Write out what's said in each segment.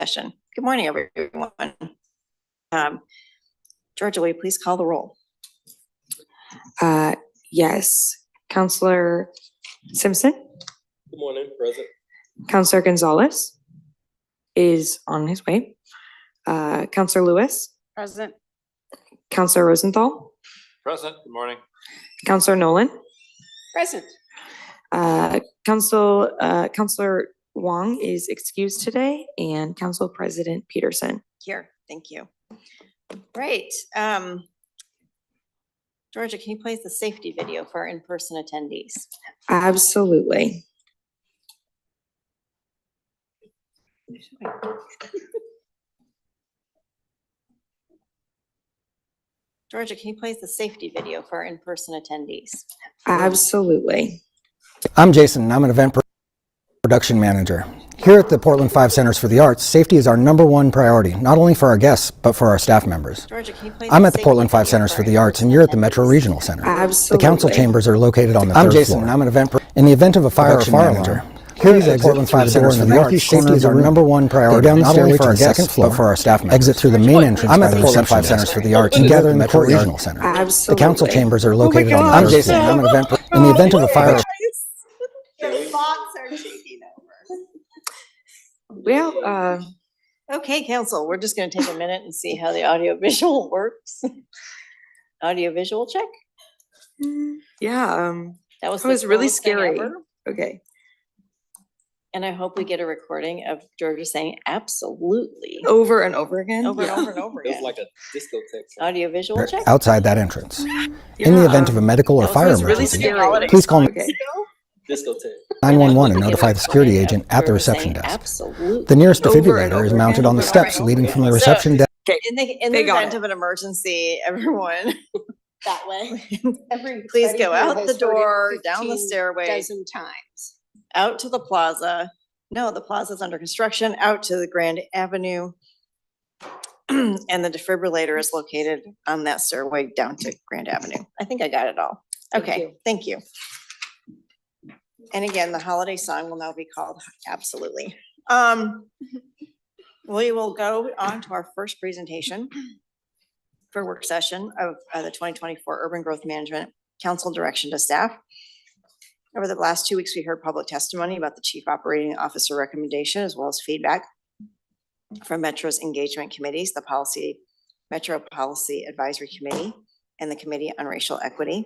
session. Good morning, everyone. Georgia, will you please call the roll? Yes. Counselor Simpson? Good morning, present. Counselor Gonzalez is on his way. Counselor Lewis? Present. Counselor Rosenthal? Present. Good morning. Counselor Nolan? Present. Counselor Wong is excused today, and Council President Peterson. Here, thank you. Right. Georgia, can you play the safety video for our in-person attendees? Absolutely. Georgia, can you play the safety video for our in-person attendees? Absolutely. I'm Jason, and I'm an event production manager. Here at the Portland 5 Centers for the Arts, safety is our #1 priority, not only for our guests, but for our staff members. Georgia, can you play I'm at the Portland 5 Centers for the Arts, and you're at the Metro Regional Center. Absolutely. The council chambers are located on the third floor. I'm Jason, and I'm an event in the event of a fire or fire manager. Here at the Portland 5 Centers for the Arts, safety is our #1 priority, not only for our guests, but for our staff members. Exit through the main entrance. I'm at the Portland 5 Centers for the Arts, and gather in the Metro Regional Center. Absolutely. The council chambers are located on the I'm third Jason, floor. I'm an event in the event of a fire. Your thoughts are taking over. Well, Okay, council, we're just gonna take a minute and see how the audio visual works. Audio visual check. yeah, That was That was really coolest thing scary. ever. okay. And I hope we get a recording of Georgia saying absolutely Over and over again. over and Yeah. over and over It was again. like a discotheque. Audio visual check. Outside that entrance. In the event of a medical or That fire was really emergency, scary. please call Okay. Discotheque. 911 and Get a notify the security recording of agent at the Georgia reception saying desk. Absolutely. The nearest Over and defibrillator over is mounted again. on the Over steps and leading over from the again. reception desk. In the They got event it. of an emergency, everyone, That way. please go out the door, down the stairway, Dozen times. out to the plaza. No, the plaza's under construction, out to the Grand Avenue. And the defibrillator is located on that stairway down to Grand Avenue. I think I got it all. Thank Okay, you. thank you. And again, the holiday song will now be called Absolutely. We will go on to our first presentation for work session of the 2024 Urban Growth Management Council Direction to Staff. Over the last 2 weeks, we heard public testimony about the Chief Operating Officer recommendation, as well as feedback from Metro's engagement committees, the Metro Policy Advisory Committee, and the Committee on Racial Equity.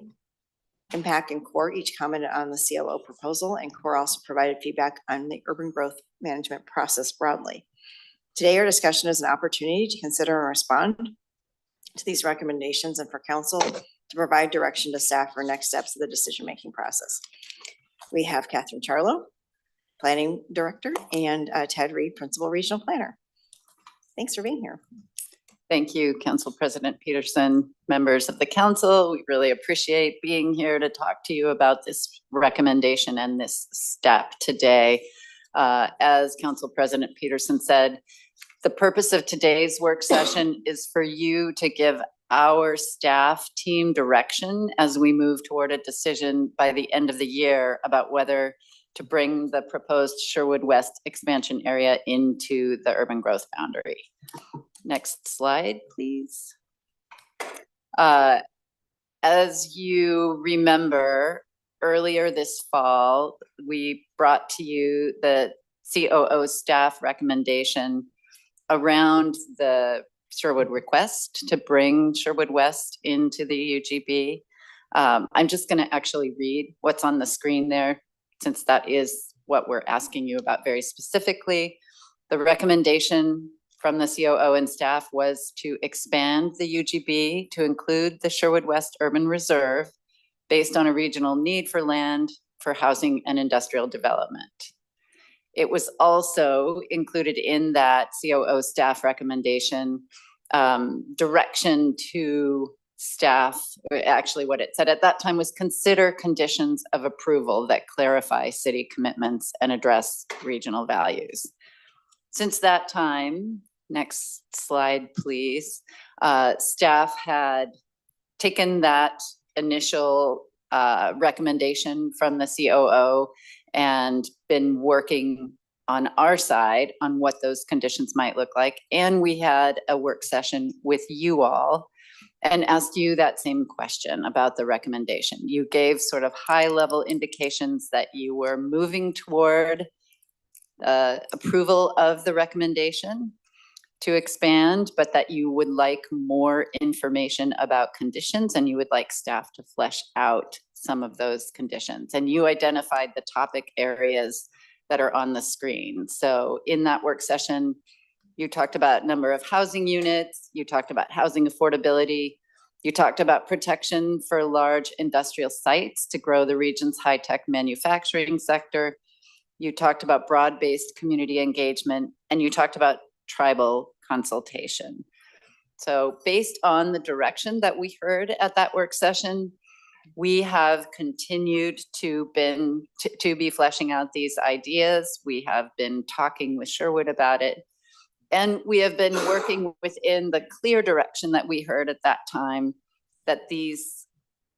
Impact and CORE each commented on the COO proposal, and CORE also provided feedback on the urban growth management process broadly. Today, our discussion is an opportunity to consider and respond to these recommendations and for council to provide direction to staff for next steps of the decision-making process. We have Catherine Charlo, Planning Director, and Ted Reed, Principal Regional Planner. Thanks for being here. Thank you, Council President Peterson, members of the council. We really appreciate being here to talk to you about this recommendation and this step today. As Council President Peterson said, the purpose of today's work session is for you to give our staff team direction as we move toward a decision by the end of the year about whether to bring the proposed Sherwood West expansion area into the urban growth boundary. Next slide, please. As you remember, earlier this fall, we brought to you the COO staff recommendation around the Sherwood request to bring Sherwood West into the UGB. I'm just going to actually read what's on the screen there, since that is what we're asking you about very specifically. The recommendation from the COO and staff was to expand the UGB to include the Sherwood West Urban Reserve based on a regional need for land for housing and industrial development. It was also included in that COO staff recommendation direction to staff. Actually, what it said at that time was consider conditions of approval that clarify city commitments and address regional values. Since that time, next slide, please, staff had taken that initial recommendation from the COO and been working on our side on what those conditions might look like. And we had a work session with you all and asked you that same question about the recommendation. You gave sort of high level indications that you were moving toward approval of the recommendation to expand, but that you would like more information about conditions and you would like staff to flesh out some of those conditions. And you identified the topic areas that are on the screen. So in that work session, you talked about number of housing units, you talked about housing affordability, you talked about protection for large industrial sites to grow the region's high-tech manufacturing sector. You talked about broad-based community engagement, and you talked about tribal consultation. So based on the direction that we heard at that work session, we have continued to be fleshing out these ideas. We have been talking with Sherwood about it. And we have been working within the clear direction that we heard at that time, that these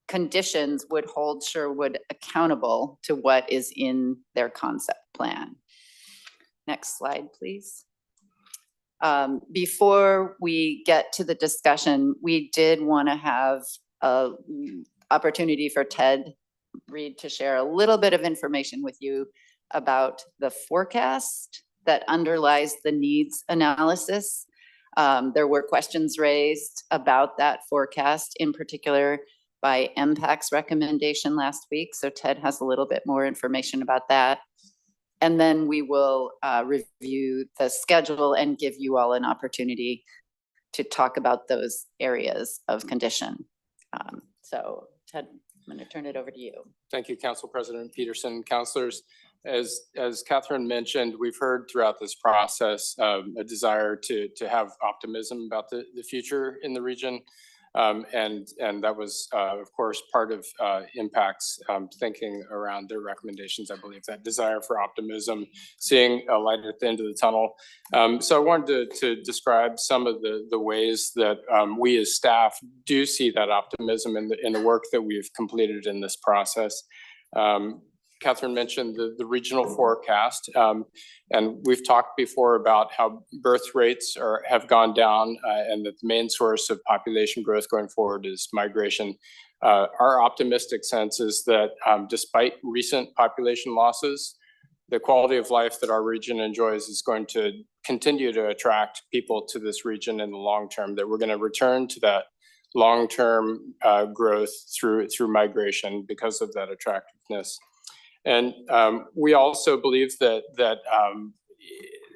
conditions would hold Sherwood accountable to what is in their concept plan. Next slide, please. Before we get to the discussion, we did want to have a opportunity for Ted Reed to share a little bit of information with you about the forecast that underlies the needs analysis. There were questions raised about that forecast, in particular by MPAC's recommendation last week. So Ted has a little bit more information about that. And then we will review the schedule and give you all an opportunity to talk about those areas of condition. So Ted, I'm going to turn it over to you. Thank you, Council President Peterson. Councilors, as Catherine mentioned, we've heard throughout this process a desire to have optimism about the future in the region. And that was, of course, part of MPAC's thinking around their recommendations. I believe that desire for optimism, seeing a light at the end of the tunnel. So I wanted to describe some of the ways that we as staff do see that optimism in the work that we've completed in this process. Catherine mentioned the regional forecast, and we've talked before about how birth rates have gone down and that the main source of population growth going forward is migration. Our optimistic sense is that despite recent population losses, the quality of life that our region enjoys is going to continue to attract people to this region in the long term, that we're going to return to that long-term growth through migration because of that attractiveness. And we also believe that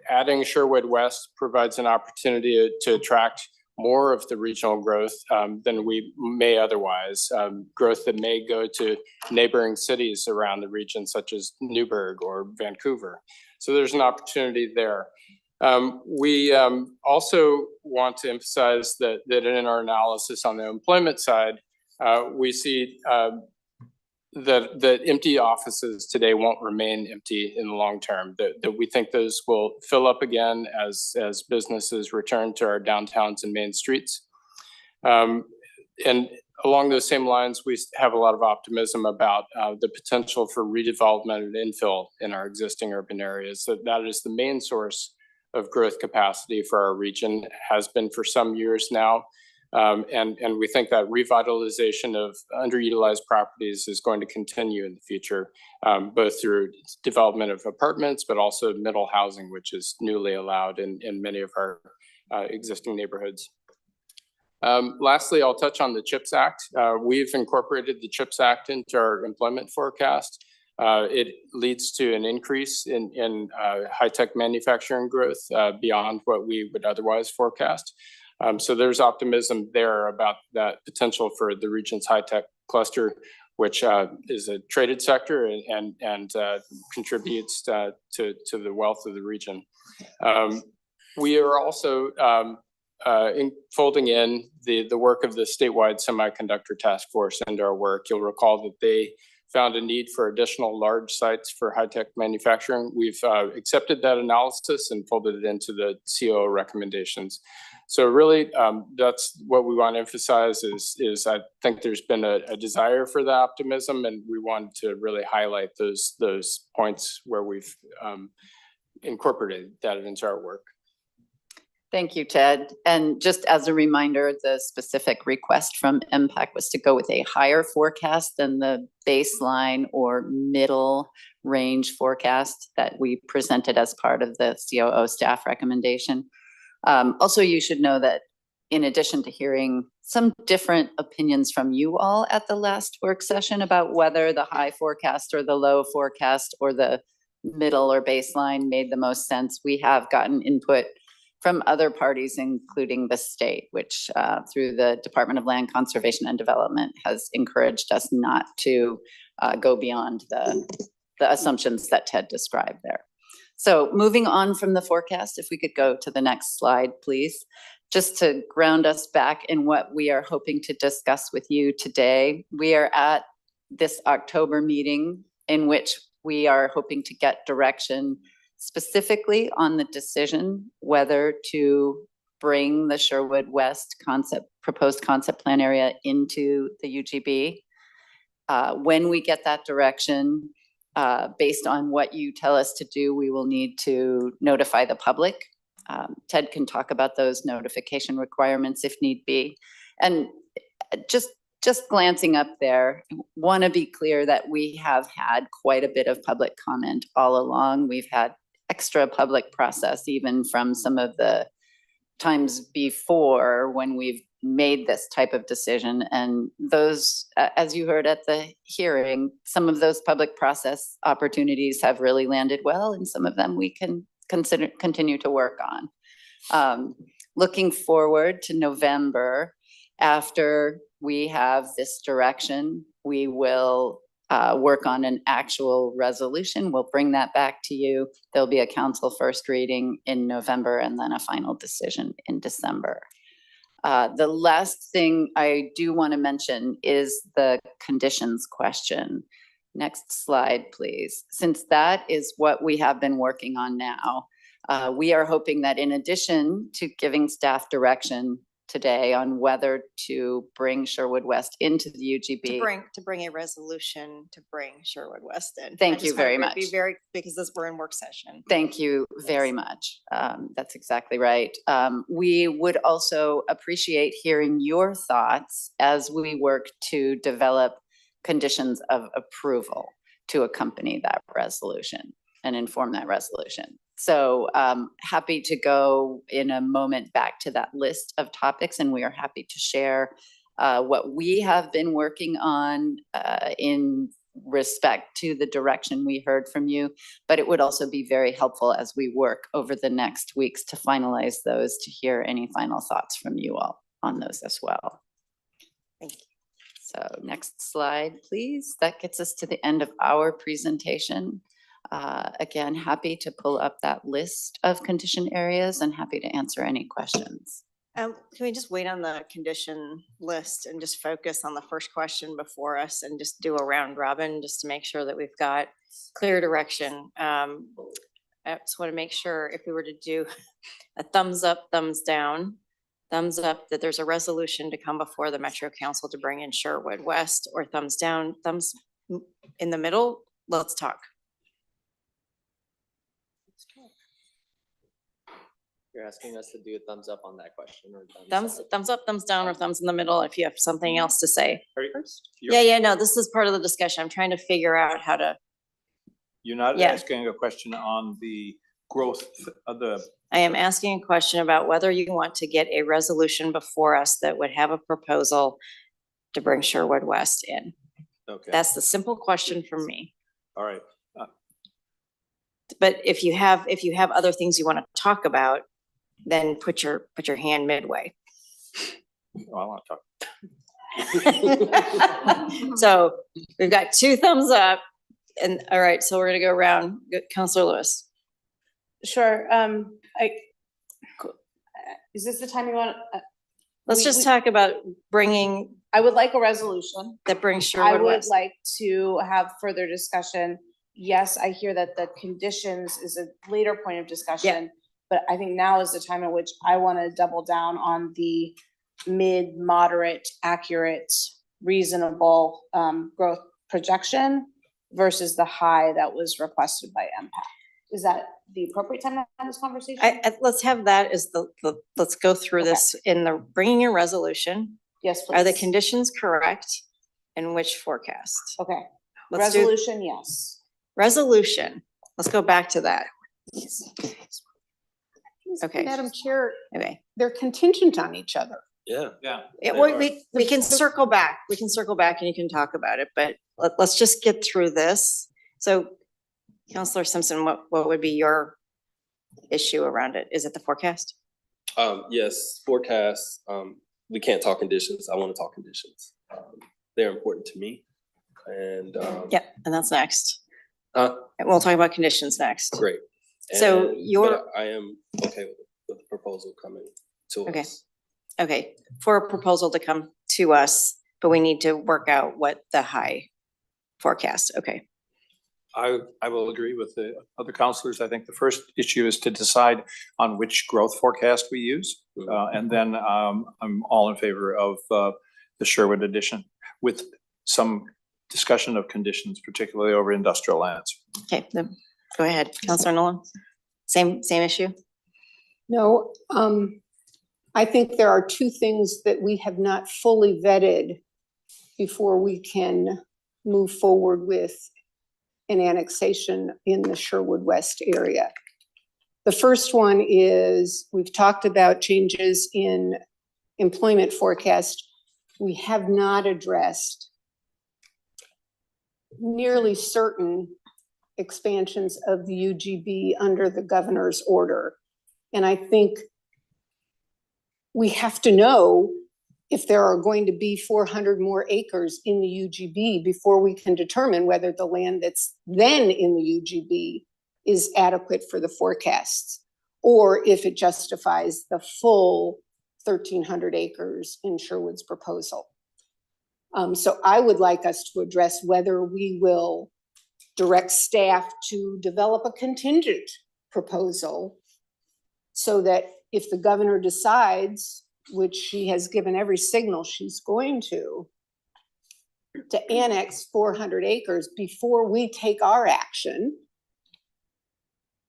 adding Sherwood West provides an opportunity to attract more of the regional growth than we may otherwise, growth that may go to neighboring cities around the region, such as Newburgh or Vancouver. So there's an opportunity there. We also want to emphasize that in our analysis on the employment side, we see that empty offices today won't remain empty in the long term, that we think those will fill up again as businesses return to our downtowns and main streets. And along those same lines, we have a lot of optimism about the potential for redevelopment and infill in our existing urban areas. So that is the main source of growth capacity for our region, has been for some years now. And we think that revitalization of underutilized properties is going to continue in the future, both through development of apartments, but also middle housing, which is newly allowed in many of our existing neighborhoods. Lastly, I'll touch on the CHIPS Act. We've incorporated the CHIPS Act into our employment forecast. It leads to an increase in high-tech manufacturing growth beyond what we would otherwise forecast. So there's optimism there about that potential for the region's high-tech cluster, which is a traded sector and contributes to the wealth of the region. We are also folding in the work of the statewide semiconductor task force into our work. You'll recall that they found a need for additional large sites for high-tech manufacturing. We've accepted that analysis and folded it into the COO recommendations. So really, that's what we want to emphasize is I think there's been a desire for the optimism, and we wanted to really highlight those points where we've incorporated that into our work. Thank you, Ted. And just as a reminder, the specific request from MPAC was to go with a higher forecast than the baseline or middle range forecast that we presented as part of the COO staff recommendation. Also, you should know that in addition to hearing some different opinions from you all at the last work session about whether the high forecast or the low forecast or the middle or baseline made the most sense, we have gotten input from other parties, including the state, which through the Department of Land Conservation and Development has encouraged us not to go beyond the assumptions that Ted described there. So moving on from the forecast, if we could go to the next slide, please, just to ground us back in what we are hoping to discuss with you today. We are at this October meeting in which we are hoping to get direction specifically on the decision whether to bring the Sherwood West proposed concept plan area into the UGB. When we get that direction, based on what you tell us to do, we will need to notify the public. Ted can talk about those notification requirements if need be. And just glancing up there, want to be clear that we have had quite a bit of public comment all along. We've had extra public process even from some of the times before when we've made this type of decision. And those, as you heard at the hearing, some of those public process opportunities have really landed well, and some of them we can continue to work on. Looking forward to November, after we have this direction, we will work on an actual resolution. We'll bring that back to you. There'll be a council first reading in November and then a final decision in December. The last thing I do want to mention is the conditions question. Next slide, please. Since that is what we have been working on now, we are hoping that in addition to giving staff direction today on whether to bring Sherwood West into the UGB. To bring a resolution to bring Sherwood West in. Thank you very much. Be very, because we're in work session. Thank you very much. That's exactly right. We would also appreciate hearing your thoughts as we work to develop conditions of approval to accompany that resolution and inform that resolution. So happy to go in a moment back to that list of topics, and we are happy to share what we have been working on in respect to the direction we heard from you, but it would also be very helpful as we work over the next weeks to finalize those, to hear any final thoughts from you all on those as well. Thank you. So next slide, please. That gets us to the end of our presentation. Again, happy to pull up that list of condition areas and happy to answer any questions. Can we just wait on the condition list and just focus on the first question before us and just do a round robin just to make sure that we've got clear direction? I just want to make sure if we were to do a thumbs up, thumbs down, thumbs up that there's a resolution to come before the Metro Council to bring in Sherwood West, or thumbs down, thumbs in the middle, let's talk. You're asking us to do a thumbs up on that question, or Thumbs up, thumbs down, or thumbs in the middle if you have something else to say. first? Yeah, no, this is part of the discussion. I'm trying to figure out how to, You're not Yeah. asking a question on the growth of the, I am asking a question about whether you want to get a resolution before us that would have a proposal to bring Sherwood West in. okay, That's the simple question from me. all right. But if you have other things you want to talk about, then put your hand midway. Well, I want to talk. So we've got 2 thumbs up, and all right, so we're gonna go around. Counselor Lewis. Sure. Is this the time you want? Let's just talk about bringing, I would like a resolution. that brings I Sherwood would West. like to have further discussion. Yes, I hear that the conditions is a later point of discussion, but I think now is the time at which I want to double down on the mid, moderate, accurate, reasonable growth projection versus the high that was requested by MPAC. Is that the appropriate time to have this conversation? Let's have that as let's go through Okay. this in the, bringing a resolution. Yes, please. Are the conditions correct? And which forecast? Okay, Let's do resolution, yes. resolution. Let's go back to that. Okay. Madam Chair, Okay. they're contingent on each other. Yeah. Yeah. Yeah, They we, are. we can circle back. We can circle back and you can talk about it, but let's just get through this. So Counselor Simpson, what would be your issue around it? Is it the forecast? Yes, forecasts, we can't talk conditions. I want to talk conditions. They're important to me and, Yeah, and that's next. uh, And we'll talk about conditions next. great. So And- your- but I am okay with the proposal coming to Okay. us. Okay, for a proposal to come to us, but we need to work out what the high forecast, okay. I will agree with the other counselors. I think the first issue is to decide on which growth forecast we use. And then I'm all in favor of the Sherwood addition with some discussion of conditions, particularly over industrial lands. Okay, then, go ahead, Counselor Nolan. Same issue? No, I think there are two things that we have not fully vetted before we can move forward with an annexation in the Sherwood West area. The first one is, we've talked about changes in employment forecast. We have not addressed nearly certain expansions of the UGB under the governor's order. And I think we have to know if there are going to be 400 more acres in the UGB before we can determine whether the land that's then in the UGB is adequate for the forecasts, or if it justifies the full 1,300 acres in Sherwood's proposal. So I would like us to address whether we will direct staff to develop a contingent proposal so that if the governor decides, which she has given every signal she's going to annex 400 acres before we take our action,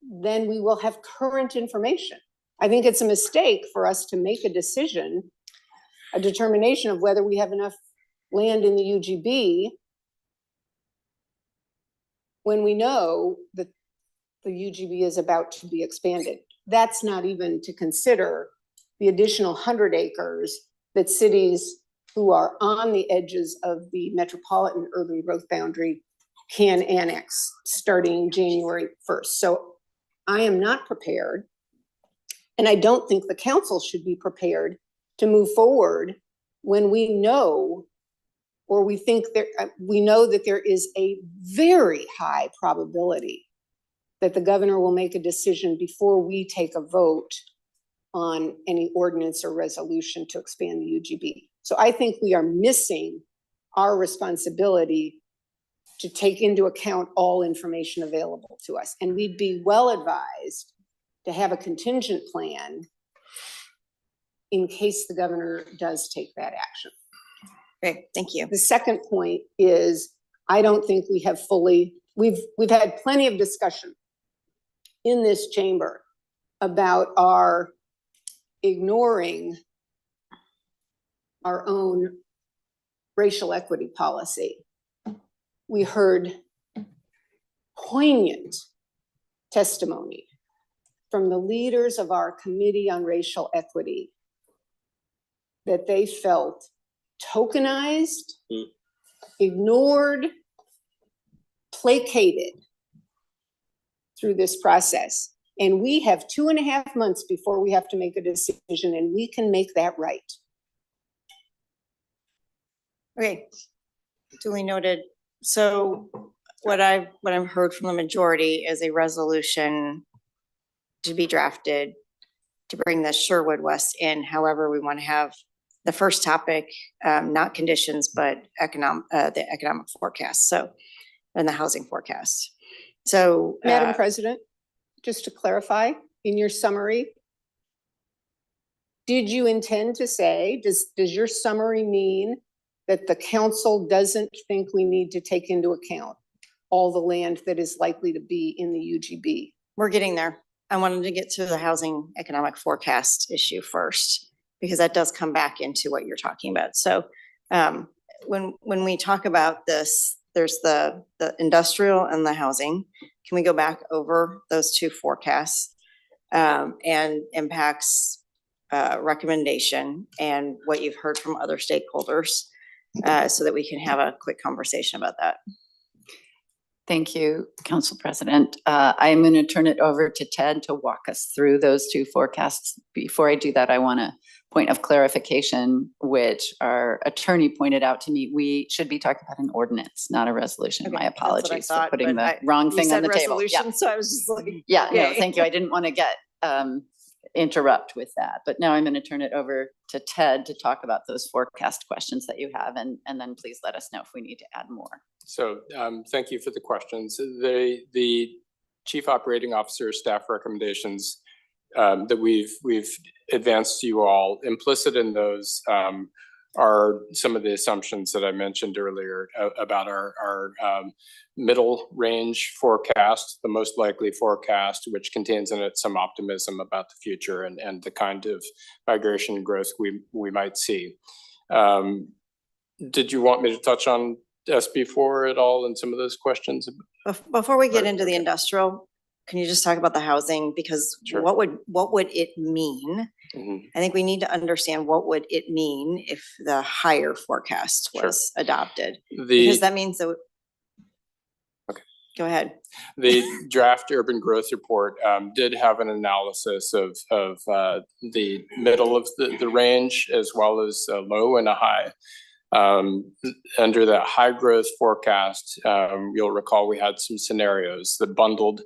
then we will have current information. I think it's a mistake for us to make a decision, a determination of whether we have enough land in the UGB when we know that the UGB is about to be expanded. That's not even to consider the additional 100 acres that cities who are on the edges of the metropolitan urban growth boundary can annex starting January 1st. So I am not prepared, and I don't think the council should be prepared to move forward when we know, or we think we know that there is a very high probability that the governor will make a decision before we take a vote on any ordinance or resolution to expand the UGB. So I think we are missing our responsibility to take into account all information available to us. And we'd be well advised to have a contingent plan in case the governor does take that action. Great, thank you. The second point is, I don't think we have fully, we've had plenty of discussion in this chamber about our ignoring our own racial equity policy. We heard poignant testimony from the leaders of our Committee on Racial Equity that they felt tokenized, ignored, placated through this process. And we have 2.5 months before we have to make a decision, and we can make that right. Okay, duly noted. So what I've heard from the majority is a resolution to be drafted to bring the Sherwood West in. However, we want to have the first topic, not conditions, but the economic forecast. So, and the housing forecast. So, Madam President, just to clarify, in your summary, did you intend to say, does your summary mean that the council doesn't think we need to take into account all the land that is likely to be in the UGB? We're getting there. I wanted to get to the housing economic forecast issue first, because that does come back into what you're talking about. So when we talk about this, there's the industrial and the housing. Can we go back over those two forecasts and impacts recommendation and what you've heard from other stakeholders so that we can have a quick conversation about that? Thank you, Council President. I'm going to turn it over to Ted to walk us through those two forecasts. Before I do that, I want a point of clarification, which our attorney pointed out to me. We should be talking about an ordinance, not a resolution. Okay, My that's what I apologies for thought, putting but the wrong You thing on said the table. Yeah, resolution, so I was just like, yeah, no, okay. thank you. I didn't want to get interrupt with that, but now I'm going to turn it over to Ted to talk about those forecast questions that you have, and then please let us know if we need to add more. So thank you for the questions. The Chief Operating Officer staff recommendations that we've advanced to you all, implicit in those are some of the assumptions that I mentioned earlier about our middle range forecast, the most likely forecast, which contains in it some optimism about the future and the kind of migration growth we might see. Did you want me to touch on SB4 at all in some of those questions? Before we get into the industrial, can you just talk about the housing? Because Sure. what would it mean? Mhm. I think we need to understand what would it mean if the higher forecast Sure. was adopted. The Because that means that. Okay. Go ahead. The draft urban growth report did have an analysis of the middle of the range as well as a low and a high. Under that high growth forecast, you'll recall we had some scenarios that bundled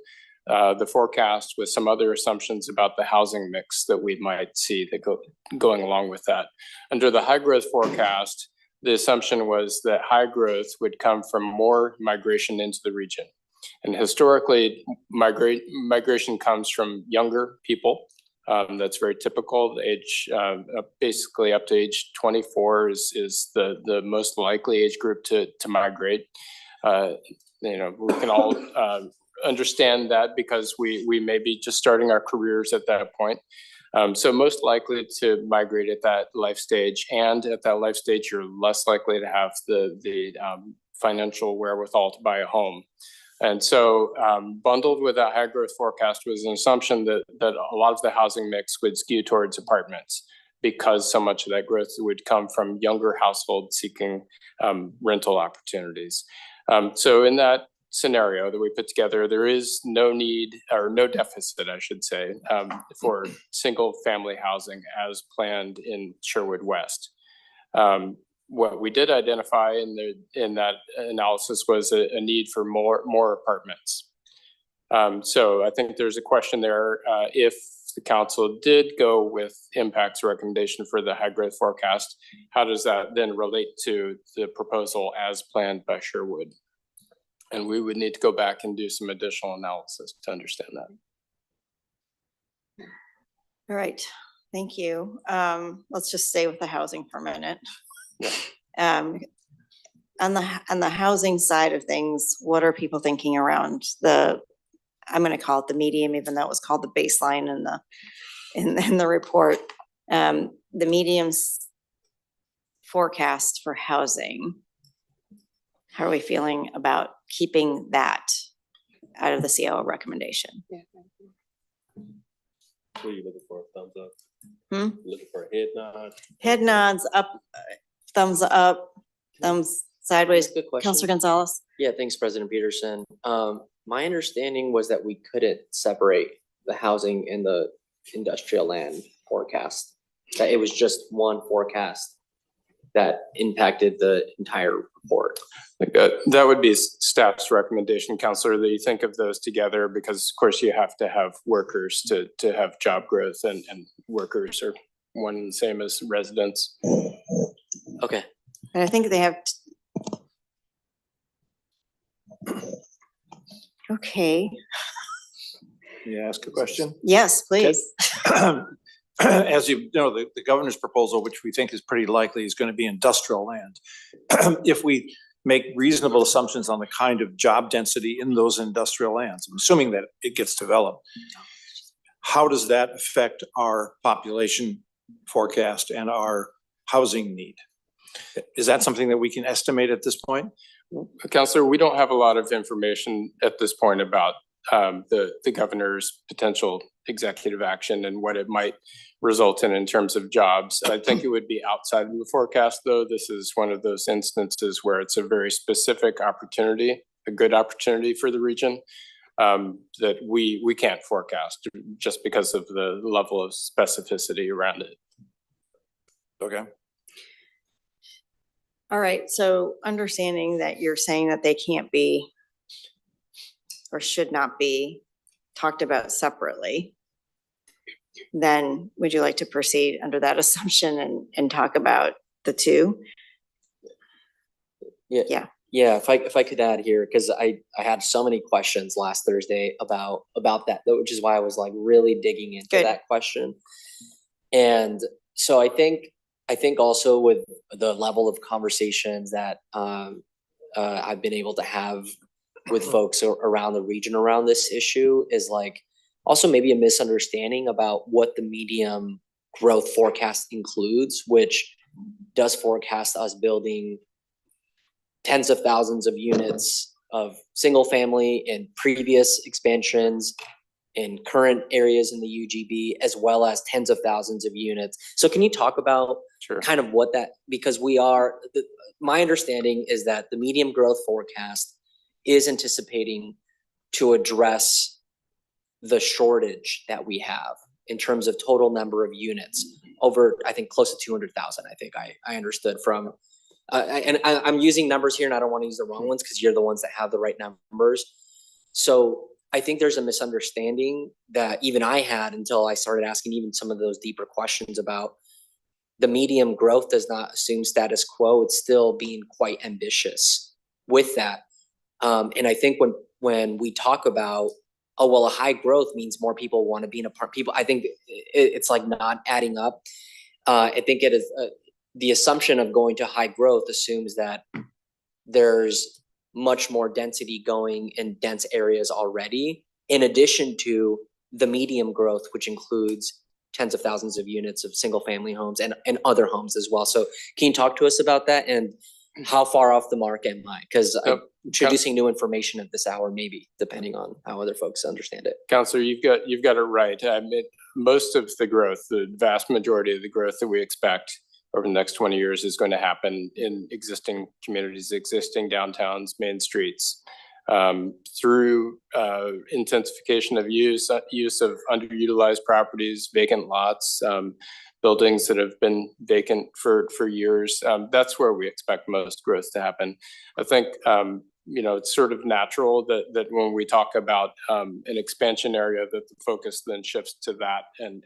the forecast with some other assumptions about the housing mix that we might see that going along with that. Under the high growth forecast, the assumption was that high growth would come from more migration into the region. And historically, migration comes from younger people. That's very typical. The age, basically up to age 24 is the most likely age group to migrate. We can all understand that because we may be just starting our careers at that point. So most likely to migrate at that life stage, and at that life stage, you're less likely to have the financial wherewithal to buy a home. And so bundled with that high growth forecast was an assumption that a lot of the housing mix would skew towards apartments because so much of that growth would come from younger households seeking rental opportunities. So in that scenario that we put together, there is no need or no deficit, I should say, for single family housing as planned in Sherwood West. What we did identify in that analysis was a need for more apartments. So I think there's a question there. If the council did go with impact's recommendation for the high growth forecast, how does that then relate to the proposal as planned by Sherwood? And we would need to go back and do some additional analysis to understand that. All right, thank you. Let's just stay with the housing for a minute. On the housing side of things, what are people thinking around I'm going to call it the medium, even though it was called the baseline in the report. The medium's forecast for housing. How are we feeling about keeping that out of the COO recommendation? What are you looking for? Thumbs up? Looking for a head nod? Head nods, up, thumbs up, thumbs sideways. Good question. Counselor Gonzalez? Yeah, thanks, President Peterson. My understanding was that we couldn't separate the housing and the industrial land forecast. That it was just one forecast that impacted the entire report. That would be staff's recommendation, Counselor, that you think of those together, because of course you have to have workers to have job growth, and workers are one and the same as residents. Okay. And I think they have. Okay, May I ask a question? yes, please. As you know, the governor's proposal, which we think is pretty likely, is going to be industrial land. If we make reasonable assumptions on the kind of job density in those industrial lands, I'm assuming that it gets developed. How does that affect our population forecast and our housing need? Is that something that we can estimate at this point? Counselor, we don't have a lot of information at this point about the governor's potential executive action and what it might result in terms of jobs. I think it would be outside of the forecast, though. This is one of those instances where it's a very specific opportunity, a good opportunity for the region that we can't forecast just because of the level of specificity around it. Okay. All right, so understanding that you're saying that they can't be or should not be talked about separately, then would you like to proceed under that assumption and talk about the two? Yeah, if I could add here, because I had so many questions last Thursday about that, which is why I was like really digging into Good. that question. And so I think also with the level of conversations that I've been able to have with folks around the region around this issue is like also maybe a misunderstanding about what the medium growth forecast includes, which does forecast us building tens of thousands of units of single family in previous expansions in current areas in the UGB, as well as tens of thousands of units. So can you talk about kind of what that, because my understanding is that the medium growth forecast is anticipating to address the shortage that we have in terms of total number of units over, I think, close to 200,000. I think I understood from, and I'm using numbers here and I don't want to use the wrong ones because you're the ones that have the right numbers. So I think there's a misunderstanding that even I had until I started asking even some of those deeper questions about the medium growth does not assume status quo. It's still being quite ambitious with that. And I think when we talk about, oh, well, a high growth means more people want to be in apartment. I think it's like not adding up. I think it is the assumption of going to high growth assumes that there's much more density going in dense areas already, in addition to the medium growth, which includes tens of thousands of units of single family homes and other homes as well. So can you talk to us about that and how far off the mark am I? Because I'm introducing new information at this hour, maybe depending on how other folks understand it. Counselor, you've got it right. I mean, most of the growth, the vast majority of the growth that we expect over the next 20 years is going to happen in existing communities, existing downtowns, main streets, through intensification of use of underutilized properties, vacant lots, buildings that have been vacant for years. That's where we expect most growth to happen. I think, it's sort of natural that when we talk about an expansion area, that the focus then shifts to that and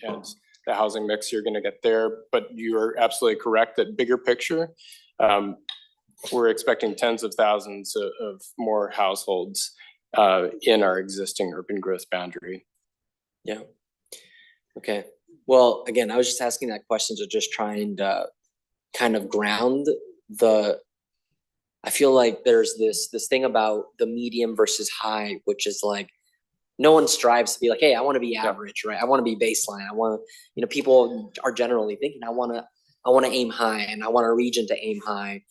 the housing mix you're going to get there. But you're absolutely correct that bigger picture, we're expecting tens of thousands of more households in our existing urban growth boundary. Yeah. Okay. Well, again, I was just asking that question to just trying to kind of ground I feel like there's this thing about the medium versus high, which is like, no one strives to be like, hey, I want to be average, right? I want to be baseline. I want to, people are generally thinking, I want to aim high and I want a region to aim high.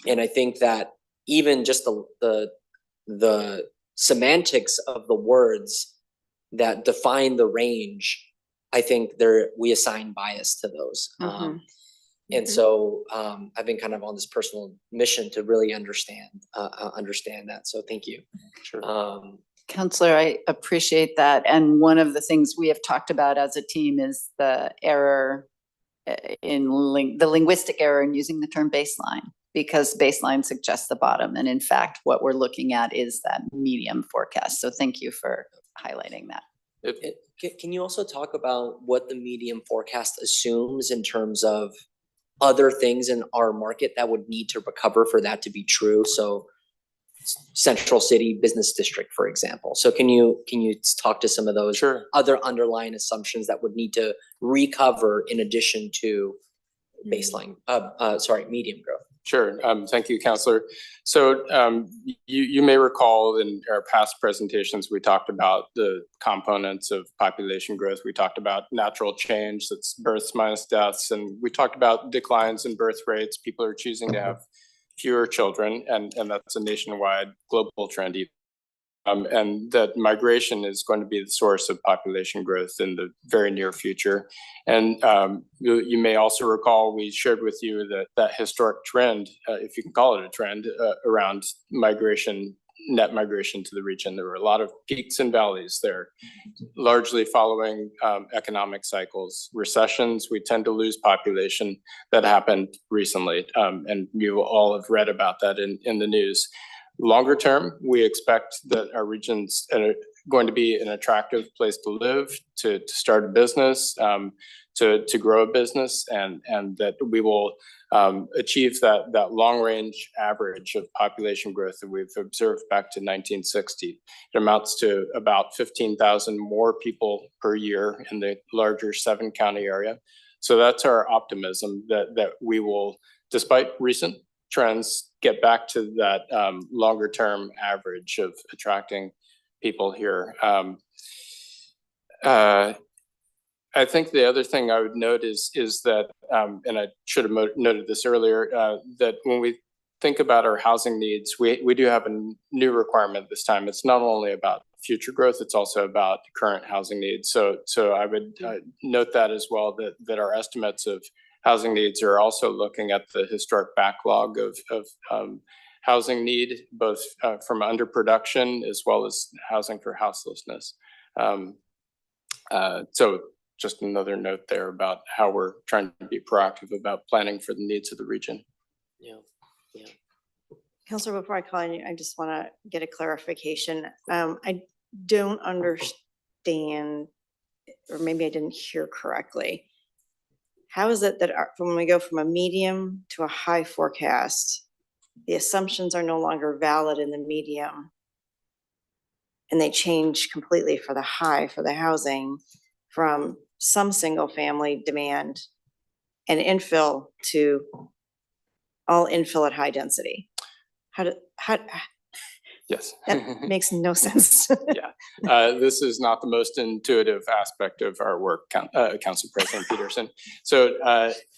And I think that even just the semantics of the words that define the range, I think we assign bias to those. And so I've been kind of on this personal mission to really understand that. So thank you. Sure. Counselor, I appreciate that. And one of the things we have talked about as a team is the error in the linguistic error in using the term baseline, because baseline suggests the bottom. And in fact, what we're looking at is that medium forecast. So thank you for highlighting that. Can you also talk about what the medium forecast assumes in terms of other things in our market that would need to recover for that to be true? So Central City Business District, for example. So can you talk to some of those other underlying assumptions that would need to recover in addition to baseline, medium growth? Sure. Thank you, Counselor. So you may recall in our past presentations, we talked about the components of population growth. We talked about natural change, that's births minus deaths, and we talked about declines in birth rates. People are choosing to have fewer children, and that's a nationwide global trend. And that migration is going to be the source of population growth in the very near future. And you may also recall we shared with you that historic trend, if you can call it a trend, around migration, net migration to the region. There were a lot of peaks and valleys there, largely following economic cycles. Recessions, we tend to lose population. That happened recently, and you all have read about that in the news. Longer term, we expect that our region's going to be an attractive place to live, to start a business, to grow a business, and that we will achieve that long range average of population growth that we've observed back to 1960. It amounts to about 15,000 more people per year in the larger 7-county area. So that's our optimism that we will, despite recent trends, get back to that longer term average of attracting people here. I think the other thing I would note is that, and I should have noted this earlier, that when we think about our housing needs, we do have a new requirement this time. It's not only about future growth, it's also about current housing needs. So I would note that as well, that our estimates of housing needs are also looking at the historic backlog of housing need, both from underproduction as well as housing for houselessness. So just another note there about how we're trying to be proactive about planning for the needs of the region. Yeah. Counselor, before I call on you, I just want to get a clarification. I don't understand, or maybe I didn't hear correctly. How is it that when we go from a medium to a high forecast, the assumptions are no longer valid in the medium and they change completely for the high, for the housing, from some single family demand and infill to all infill at high density? Yes. That makes no sense. Yeah, this is not the most intuitive aspect of our work, Council President Peterson. So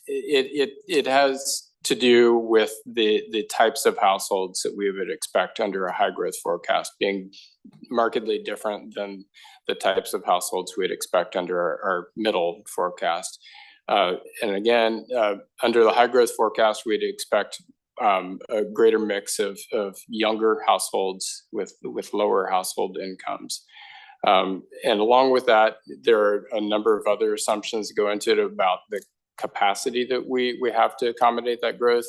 it has to do with the types of households that we would expect under a high growth forecast being markedly different than the types of households we'd expect under our middle forecast. And again, under the high growth forecast, we'd expect a greater mix of younger households with lower household incomes. And along with that, there are a number of other assumptions that go into it about the capacity that we have to accommodate that growth.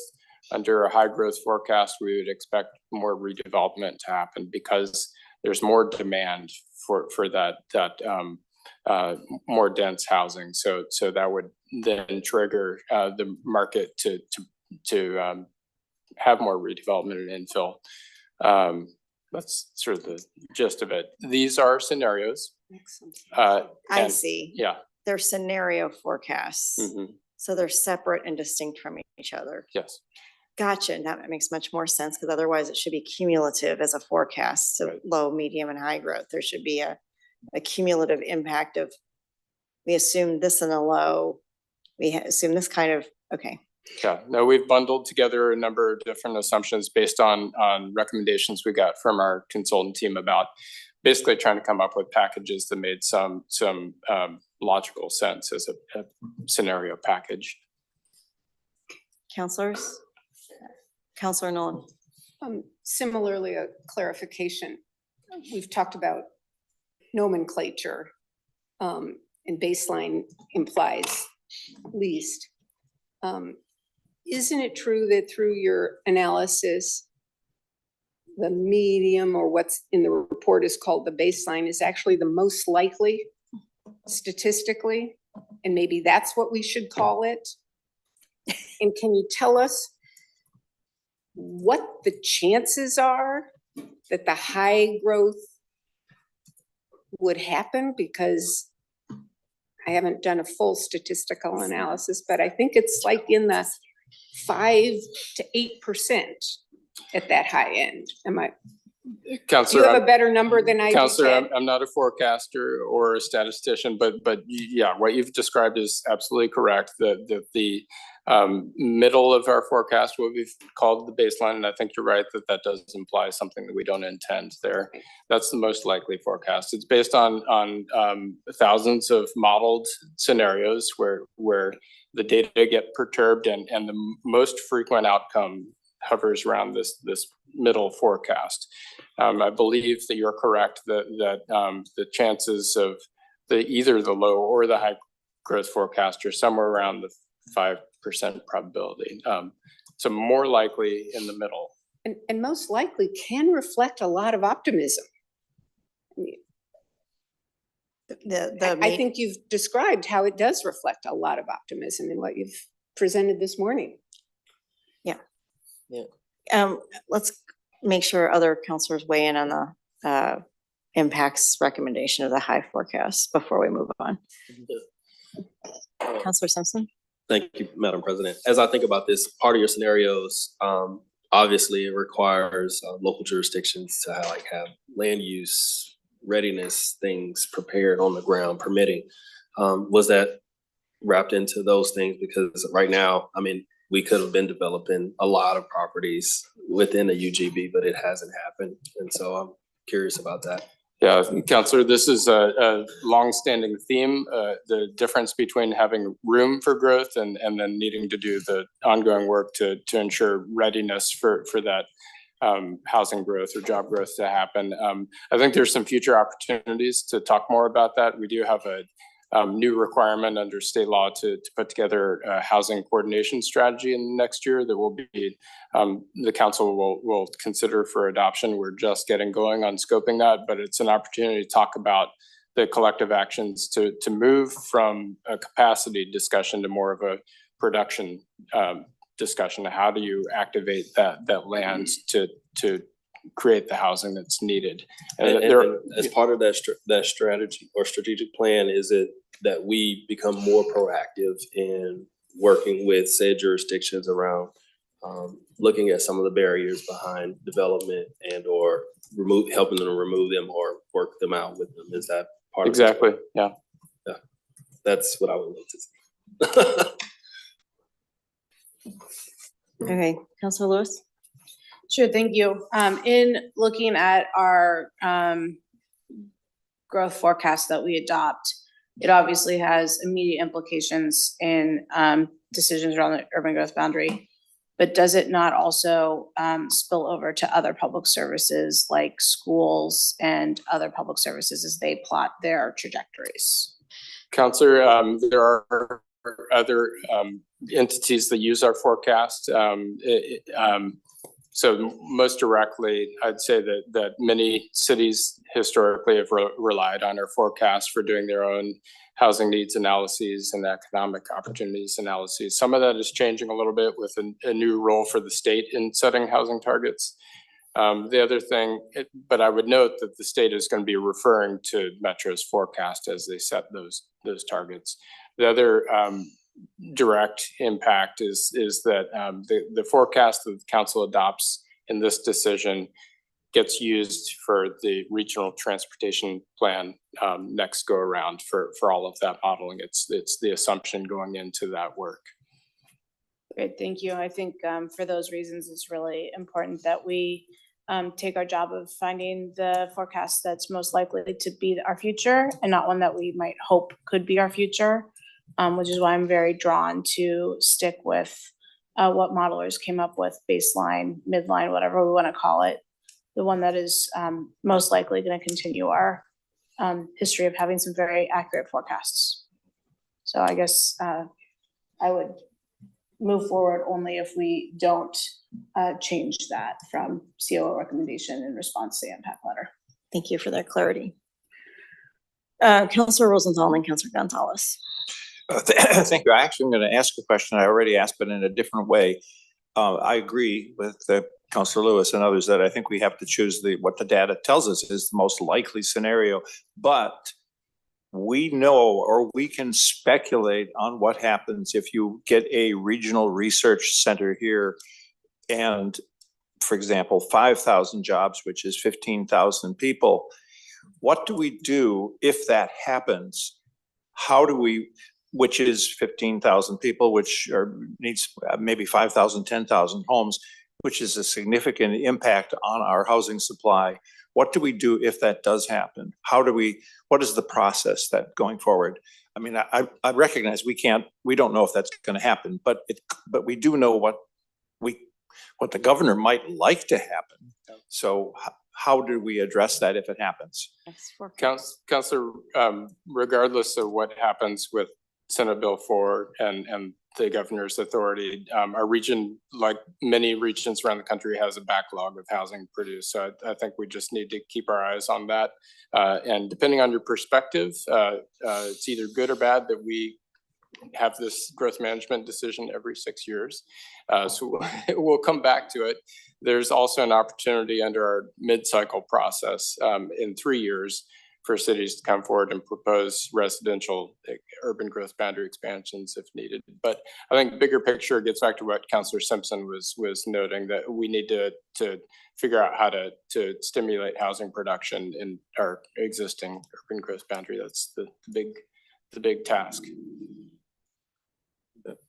Under a high growth forecast, we would expect more redevelopment to happen because there's more demand for that more dense housing. So that would then trigger the market to have more redevelopment and infill. That's sort of the gist of it. These are scenarios. I see. Yeah. They're scenario forecasts. Mhm. So they're separate and distinct from each other. Yes. Gotcha. Now that makes much more sense because otherwise it should be cumulative as a forecast. So Right. low, medium, and high growth. There should be a cumulative impact of, we assume this in a low, we assume this kind of, okay. Yeah, no, we've bundled together a number of different assumptions based on recommendations we got from our consultant team about basically trying to come up with packages that made some logical sense as a scenario package. Counselors? Counselor Nolan. Similarly, a clarification. We've talked about nomenclature, and baseline implies least. Isn't it true that through your analysis, the medium, or what's in the report is called the baseline, is actually the most likely statistically? And maybe that's what we should call it? And can you tell us what the chances are that the high growth would happen? Because I haven't done a full statistical analysis, but I think it's like in the 5 to 8% at that high end. Do you Counselor, have a better number than I do, Counselor, Ted? I'm not a forecaster or a statistician, but yeah, what you've described is absolutely correct. The middle of our forecast, what we've called the baseline, and I think you're right that does imply something that we don't intend there. That's the most likely forecast. It's based on thousands of modeled scenarios where the data get perturbed and the most frequent outcome hovers around this middle forecast. I believe that you're correct that the chances of either the low or the high growth forecast are somewhere around the 5% probability. So more likely in the middle. And most likely can reflect a lot of optimism. I think you've described how it does reflect a lot of optimism in what you've presented this morning. Let's make sure other counselors weigh in on the impacts recommendation of the high forecast before we move on. Counselor Simpson? Thank you, Madam President. As I think about this, part of your scenarios, obviously it requires local jurisdictions to have land use readiness things prepared on the ground, permitting. Was that wrapped into those things? Because right now, I mean, we could have been developing a lot of properties within the UGB, but it hasn't happened. And so I'm curious about that. Yeah, Counselor, this is a longstanding theme, the difference between having room for growth and then needing to do the ongoing work to ensure readiness for that housing growth or job growth to happen. I think there's some future opportunities to talk more about that. We do have a new requirement under state law to put together a housing coordination strategy in the next year that will be the council will consider for adoption. We're just getting going on scoping that, but it's an opportunity to talk about the collective actions to move from a capacity discussion to more of a production discussion. How do you activate that land to create the housing that's needed? And as part of that strategy or strategic plan, is it that we become more proactive in working with said jurisdictions around looking at some of the barriers behind development and or helping them remove them or work them out with them? Is that part of it? Exactly, yeah. Yeah, that's what I would love to see. Okay, Counselor Lewis? Sure, thank you. In looking at our growth forecast that we adopt, it obviously has immediate implications in decisions around the urban growth boundary. But does it not also spill over to other public services like schools and other public services as they plot their trajectories? Counselor, there are other entities that use our forecast. So most directly, I'd say that many cities historically have relied on our forecast for doing their own housing needs analyses and economic opportunities analyses. Some of that is changing a little bit with a new role for the state in setting housing targets. The other thing, but I would note that the state is going to be referring to Metro's forecast as they set those targets. The other direct impact is that the forecast that the council adopts in this decision gets used for the regional transportation plan next go around for all of that modeling. It's the assumption going into that work. Great, thank you. I think for those reasons, it's really important that we take our job of finding the forecast that's most likely to be our future and not one that we might hope could be our future. Which is why I'm very drawn to stick with what modelers came up with, baseline, midline, whatever we want to call it. The one that is most likely going to continue our history of having some very accurate forecasts. So I guess I would move forward only if we don't change that from COO recommendation in response to the impact letter. Thank you for that clarity. Counselor Rosenthal and Counselor Gonzalez. Thank you. I actually am going to ask a question I already asked, but in a different way. I agree with Councilor Lewis and others that I think we have to choose what the data tells us is the most likely scenario. But we know or we can speculate on what happens if you get a regional research center here and, for example, 5,000 jobs, which is 15,000 people. What do we do if that happens? How do we, which is 15,000 people, which needs maybe 5,000, 10,000 homes, which is a significant impact on our housing supply. What do we do if that does happen? What is the process that going forward? I mean, I recognize we don't know if that's going to happen, but we do know what the governor might like to happen. So how do we address that if it happens? Counselor, regardless of what happens with Senate Bill 4 and the governor's authority, our region, like many regions around the country, has a backlog of housing produced. So I think we just need to keep our eyes on that. And depending on your perspective, it's either good or bad that we have this growth management decision every 6 years. So we'll come back to it. There's also an opportunity under our mid-cycle process in 3 years for cities to come forward and propose residential urban growth boundary expansions if needed. But I think the bigger picture gets back to what Councillor Simpson was noting, that we need to figure out how to stimulate housing production in our existing urban growth boundary. That's the big task.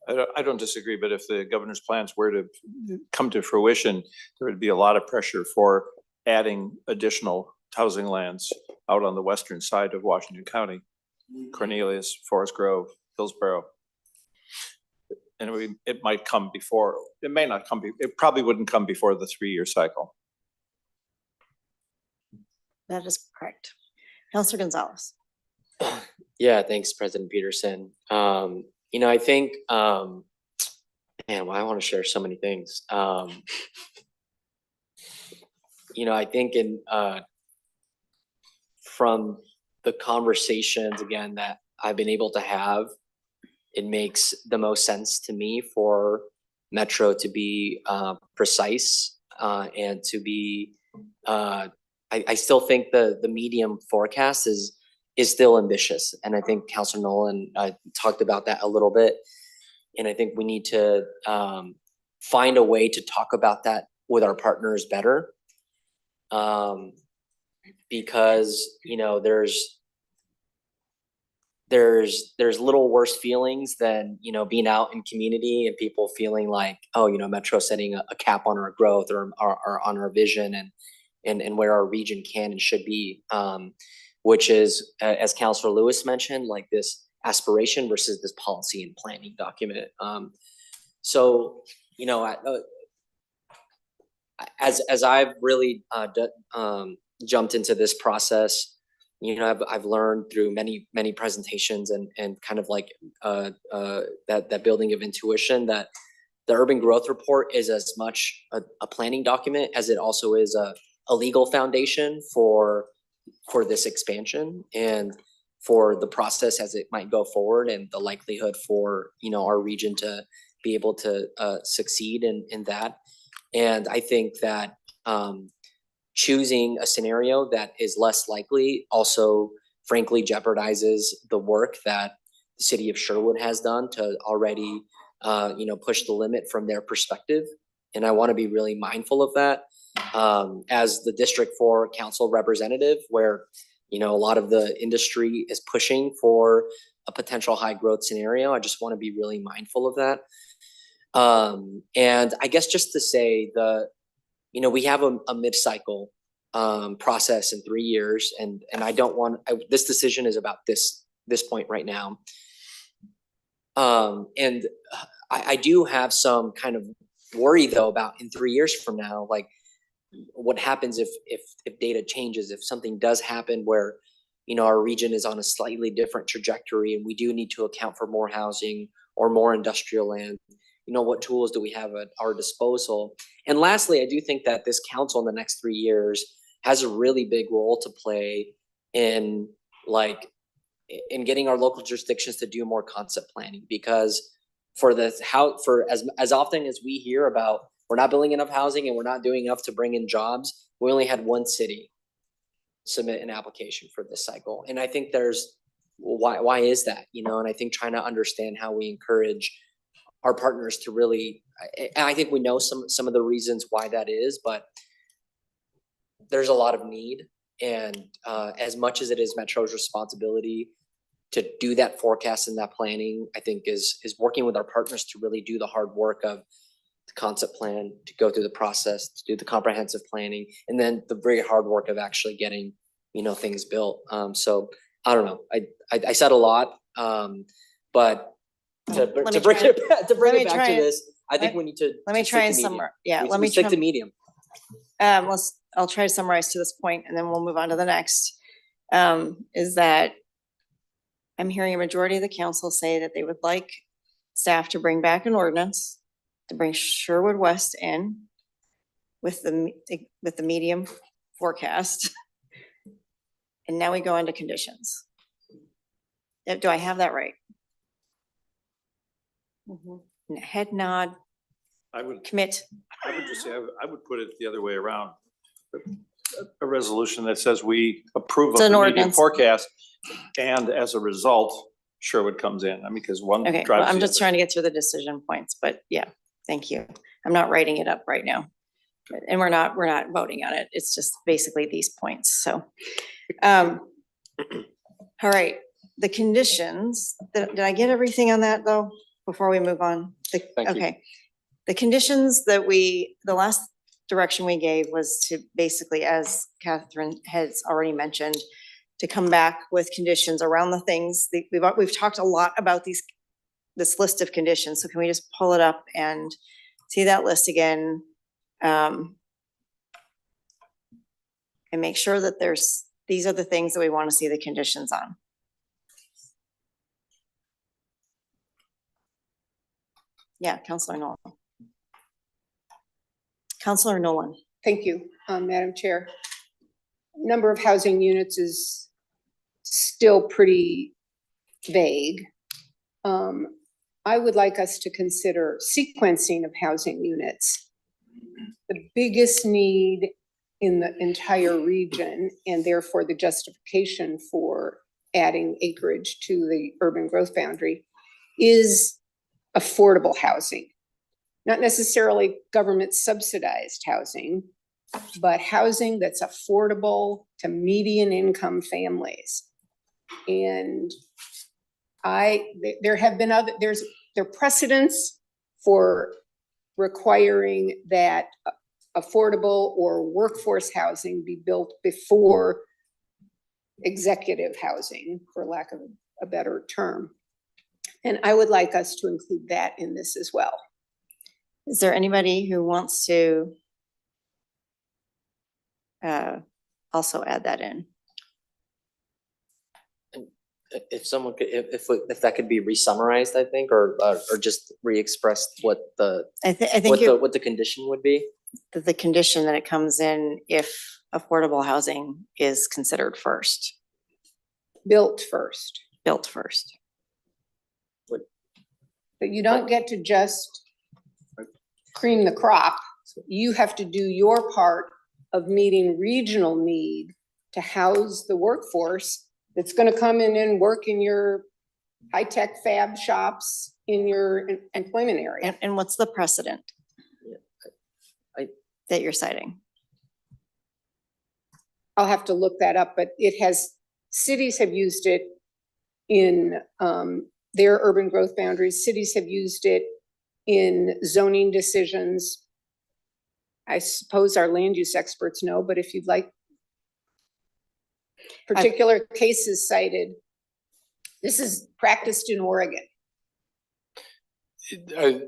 I don't disagree, but if the governor's plans were to come to fruition, there would be a lot of pressure for adding additional housing lands out on the western side of Washington County, Cornelius, Forest Grove, Hillsborough. And it might come before, it may not come, it probably wouldn't come before the 3-year cycle. That is correct. Councilor Gonzalez. Yeah, thanks, President Peterson. I think, man, well, I want to share so many things. I think from the conversations, again, that I've been able to have, it makes the most sense to me for Metro to be precise and to be, I still think the medium forecast is still ambitious. And I think Councilor Nolan talked about that a little bit. And I think we need to find a way to talk about that with our partners better. Because, there's little worse feelings than, being out in community and people feeling like, oh, Metro setting a cap on our growth or on our vision and where our region can and should be. Which is, as Councilor Lewis mentioned, like this aspiration versus this policy and planning document. As I've really jumped into this process, I've learned through many presentations and kind of like that building of intuition that the urban growth report is as much a planning document as it also is a legal foundation for this expansion and for the process as it might go forward and the likelihood for, our region to be able to succeed in that. And I think that choosing a scenario that is less likely also frankly jeopardizes the work that the city of Sherwood has done to already, push the limit from their perspective. And I want to be really mindful of that. As the District 4 council representative, where a lot of the industry is pushing for a potential high growth scenario, I just want to be really mindful of that. And I guess just to say we have a mid-cycle process in 3 years, and I don't want this decision is about this point right now. And I do have some kind of worry though about in 3 years from now, like, what happens if data changes, if something does happen where, our region is on a slightly different trajectory and we do need to account for more housing or more industrial land, what tools do we have at our disposal? And lastly, I do think that this council in the next 3 years has a really big role to play in getting our local jurisdictions to do more concept planning, because for as often as we hear about we're not building enough housing and we're not doing enough to bring in jobs, we only had one city submit an application for this cycle. And I think there's why is that? You know, and I think trying to understand how we encourage our partners to really, I think we know some of the reasons why that is, but there's a lot of need. And as much as it is Metro's responsibility to do that forecast and that planning, I think is working with our partners to really do the hard work of the concept plan, to go through the process, to do the comprehensive planning, and then the very hard work of actually getting, you know, things built. So I don't know, I said a lot, but to bring it back to this, I think we need to. Let me try and summarize. Yeah, let me stick to medium. I'll try to summarize to this point and then we'll move on to the next. Is that I'm hearing a majority of the council say that they would like staff to bring back an ordinance to bring Sherwood West in with the medium forecast. And now we go into conditions. Do I have that right? Head nod, I would commit. just say, I would put it the other way around. A resolution that says we approve of It's an the medium ordinance. forecast, and as a result, Sherwood comes in. I mean, because one Okay, drives well, I'm the just other. trying to get through the decision points, but yeah, thank you. I'm not writing it up right now. And we're not voting on it. It's just basically these points, so. All right, the conditions, did I get everything on that though, before we move on? Thank you. Okay. The conditions that the last direction we gave was to basically, as Catherine has already mentioned, to come back with conditions around the things, we've talked a lot about this list of conditions, so can we just pull it up and see that list again? And make sure that these are the things that we want to see the conditions on. Yeah, Counselor Nolan. Counselor Nolan. Thank you, Madam Chair. Number of housing units is still pretty vague. I would like us to consider sequencing of housing units. The biggest need in the entire region, and therefore the justification for adding acreage to the urban growth boundary, is affordable housing. Not necessarily government subsidized housing, but housing that's affordable to median income families. And there have been there are precedents for requiring that affordable or workforce housing be built before executive housing, for lack of a better term. And I would like us to include that in this as well. Is there anybody who wants to also add that in? If someone could, if that could be re-summarized, I think, or just re-expressed what the I think what the condition would be. the condition that it comes in if affordable housing is considered first, Built first. built first. But you don't get to just cream the crop. You have to do your part of meeting regional need to house the workforce that's gonna come in and work in your high-tech fab shops in your employment area. And what's the precedent that you're citing? I'll have to look that up, but cities have used it in their urban growth boundaries. Cities have used it in zoning decisions. I suppose our land use experts know, but if you'd like particular cases cited, this is practiced in Oregon.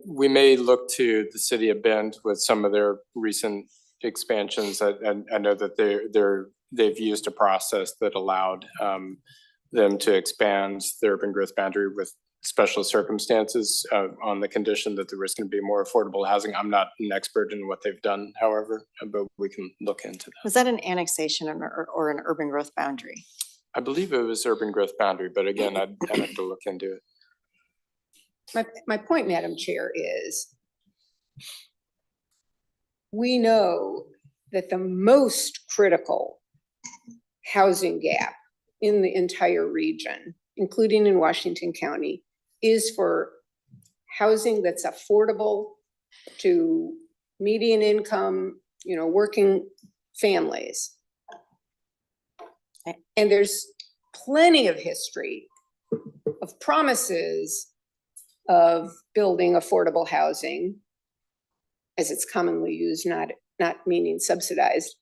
We may look to the city of Bend with some of their recent expansions. I know that they've used a process that allowed them to expand their urban growth boundary with special circumstances on the condition that there was going to be more affordable housing. I'm not an expert in what they've done, however, but we can look into that. Was that an annexation or an urban growth boundary? I believe it was urban growth boundary, but again, I'd have to look into it. My point, Madam Chair, is we know that the most critical housing gap in the entire region including in Washington County, is for housing that's affordable to median income, working families. And there's plenty of history of promises of building affordable housing, as it's commonly used, not meaning subsidized,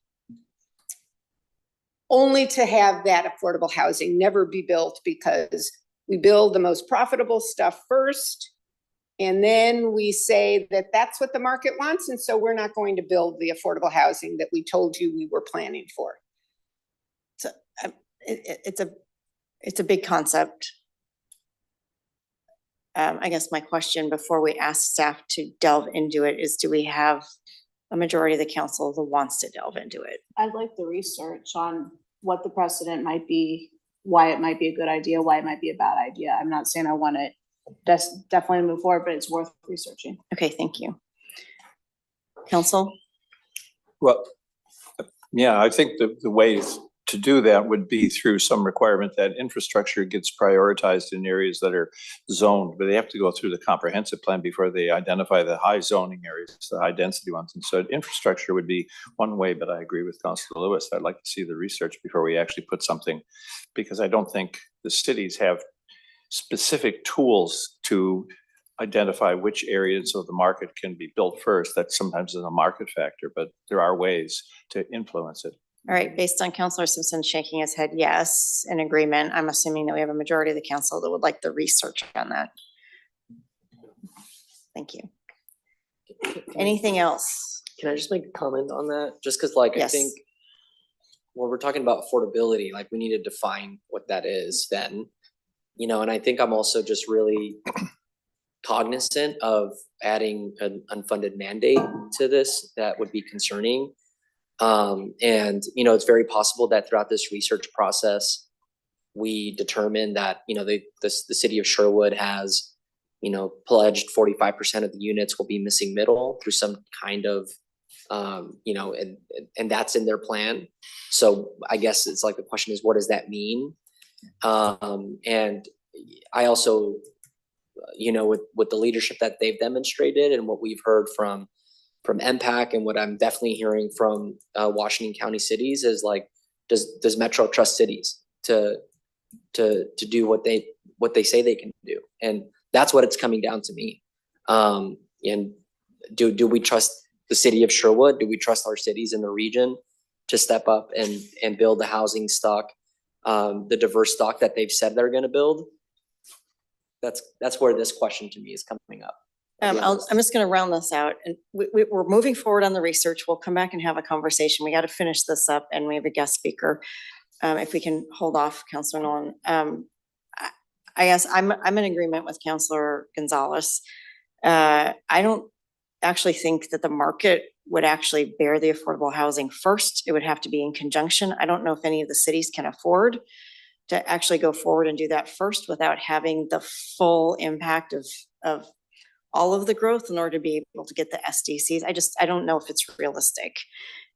only to have that affordable housing never be built because we build the most profitable stuff first. And then we say that that's what the market wants. And so we're not going to build the affordable housing that we told you we were planning for. So it's a big concept. I guess my question before we ask staff to delve into it is, do we have a majority of the council that wants to delve into it? I'd like the research on what the precedent might be, why it might be a good idea, why it might be a bad idea. I'm not saying I want it definitely move forward, but it's worth researching. Okay, thank you. Council? Well, yeah, I think the way to do that would be through some requirement that infrastructure gets prioritized in areas that are zoned, but they have to go through the comprehensive plan before they identify the high zoning areas, the high density ones. And so infrastructure would be one way, but I agree with Councilor Lewis. I'd like to see the research before we actually put something, because I don't think the cities have specific tools to identify which areas of the market can be built first. That sometimes is a market factor, but there are ways to influence it. All right, based on Councilor Simpson shaking his head yes, in agreement, I'm assuming that we have a majority of the council that would like the research on that. Thank you. Anything else? Can I just make a comment on that? Just because I Yes. think when we're talking about affordability, we need to define what that is then. And I think I'm also just really cognizant of adding an unfunded mandate to this that would be concerning. It's very possible that throughout this research process, we determine that, the city of Sherwood has, pledged 45% of the units will be missing middle through some kind of, and that's in their plan. So I guess it's the question is, what does that mean? And I also, with the leadership that they've demonstrated and what we've heard from MPAC and what I'm definitely hearing from Washington County cities is does Metro trust cities to do what they say they can do? And that's what it's coming down to me. And do we trust the city of Sherwood? Do we trust our cities in the region to step up and build the housing stock, the diverse stock that they've said they're going to build? That's where this question to me is coming up. I'm just going to round this out, and we're moving forward on the research. We'll come back and have a conversation. We got to finish this up, and we have a guest speaker. If we can hold off, Councilor Nolan. I guess I'm in agreement with Councilor Gonzalez. I don't actually think that the market would actually bear the affordable housing first. It would have to be in conjunction. I don't know if any of the cities can afford to actually go forward and do that first without having the full impact of all of the growth in order to be able to get the SDCs. I don't know if it's realistic.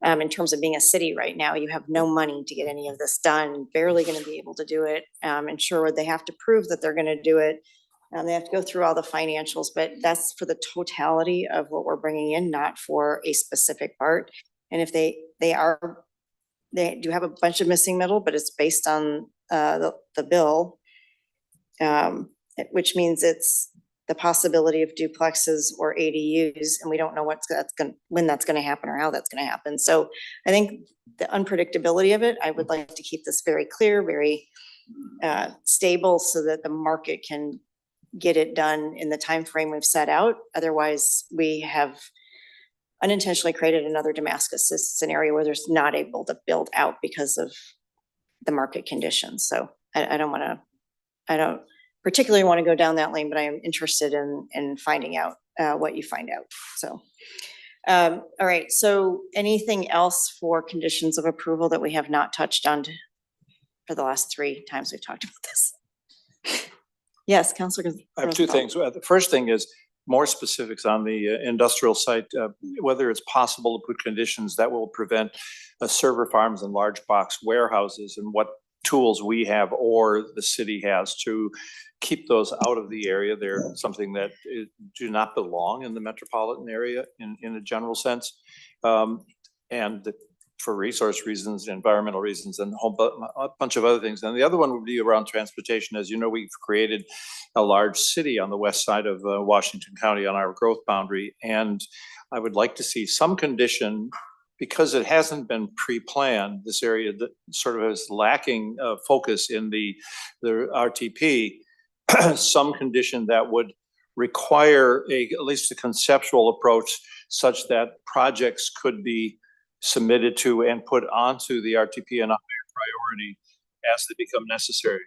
In terms of being a city right now, you have no money to get any of this done, barely going to be able to do it. And sure, they have to prove that they're going to do it. They have to go through all the financials, but that's for the totality of what we're bringing in, not for a specific part. And if they do have a bunch of missing middle, but it's based on the bill, which means it's the possibility of duplexes or ADUs, and we don't know when that's going to happen or how that's going to happen. So I think the unpredictability of it, I would like to keep this very clear, very stable, so that the market can get it done in the time frame we've set out. Otherwise, we have unintentionally created another Damascus scenario where there's not able to build out because of the market conditions. So I don't particularly want to go down that lane, but I am interested in finding out what you find out. So, all right. So anything else for conditions of approval that we have not touched on for the last 3 times we've talked about this? Yes, Councilor. I have 2 things. The first thing is more specifics on the industrial site, whether it's possible to put conditions that will prevent server farms and large box warehouses, and what tools we have or the city has to keep those out of the area. They're something that do not belong in the metropolitan area in a general sense. And for resource reasons, environmental reasons, and a bunch of other things. And the other one would be around transportation. As you know, we've created a large city on the west side of Washington County on our growth boundary. And I would like to see some condition, because it hasn't been pre-planned, this area that sort of is lacking focus in the RTP, some condition that would require at least a conceptual approach such that projects could be submitted to and put onto the RTP in a higher priority as they become necessary.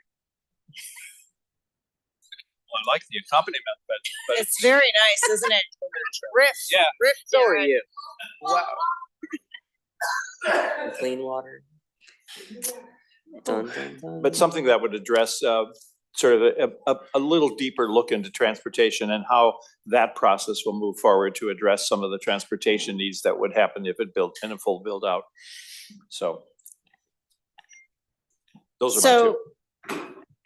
Well, I like the accompaniment, but It's very nice, isn't it? Riff. Yeah. Riff. So are Jared. you. Wow. Clean water. Dun, dun, dun. but something that would address sort of a little deeper look into transportation and how that process will move forward to address some of the transportation needs that would happen if it built in a full build out. So those are my two. So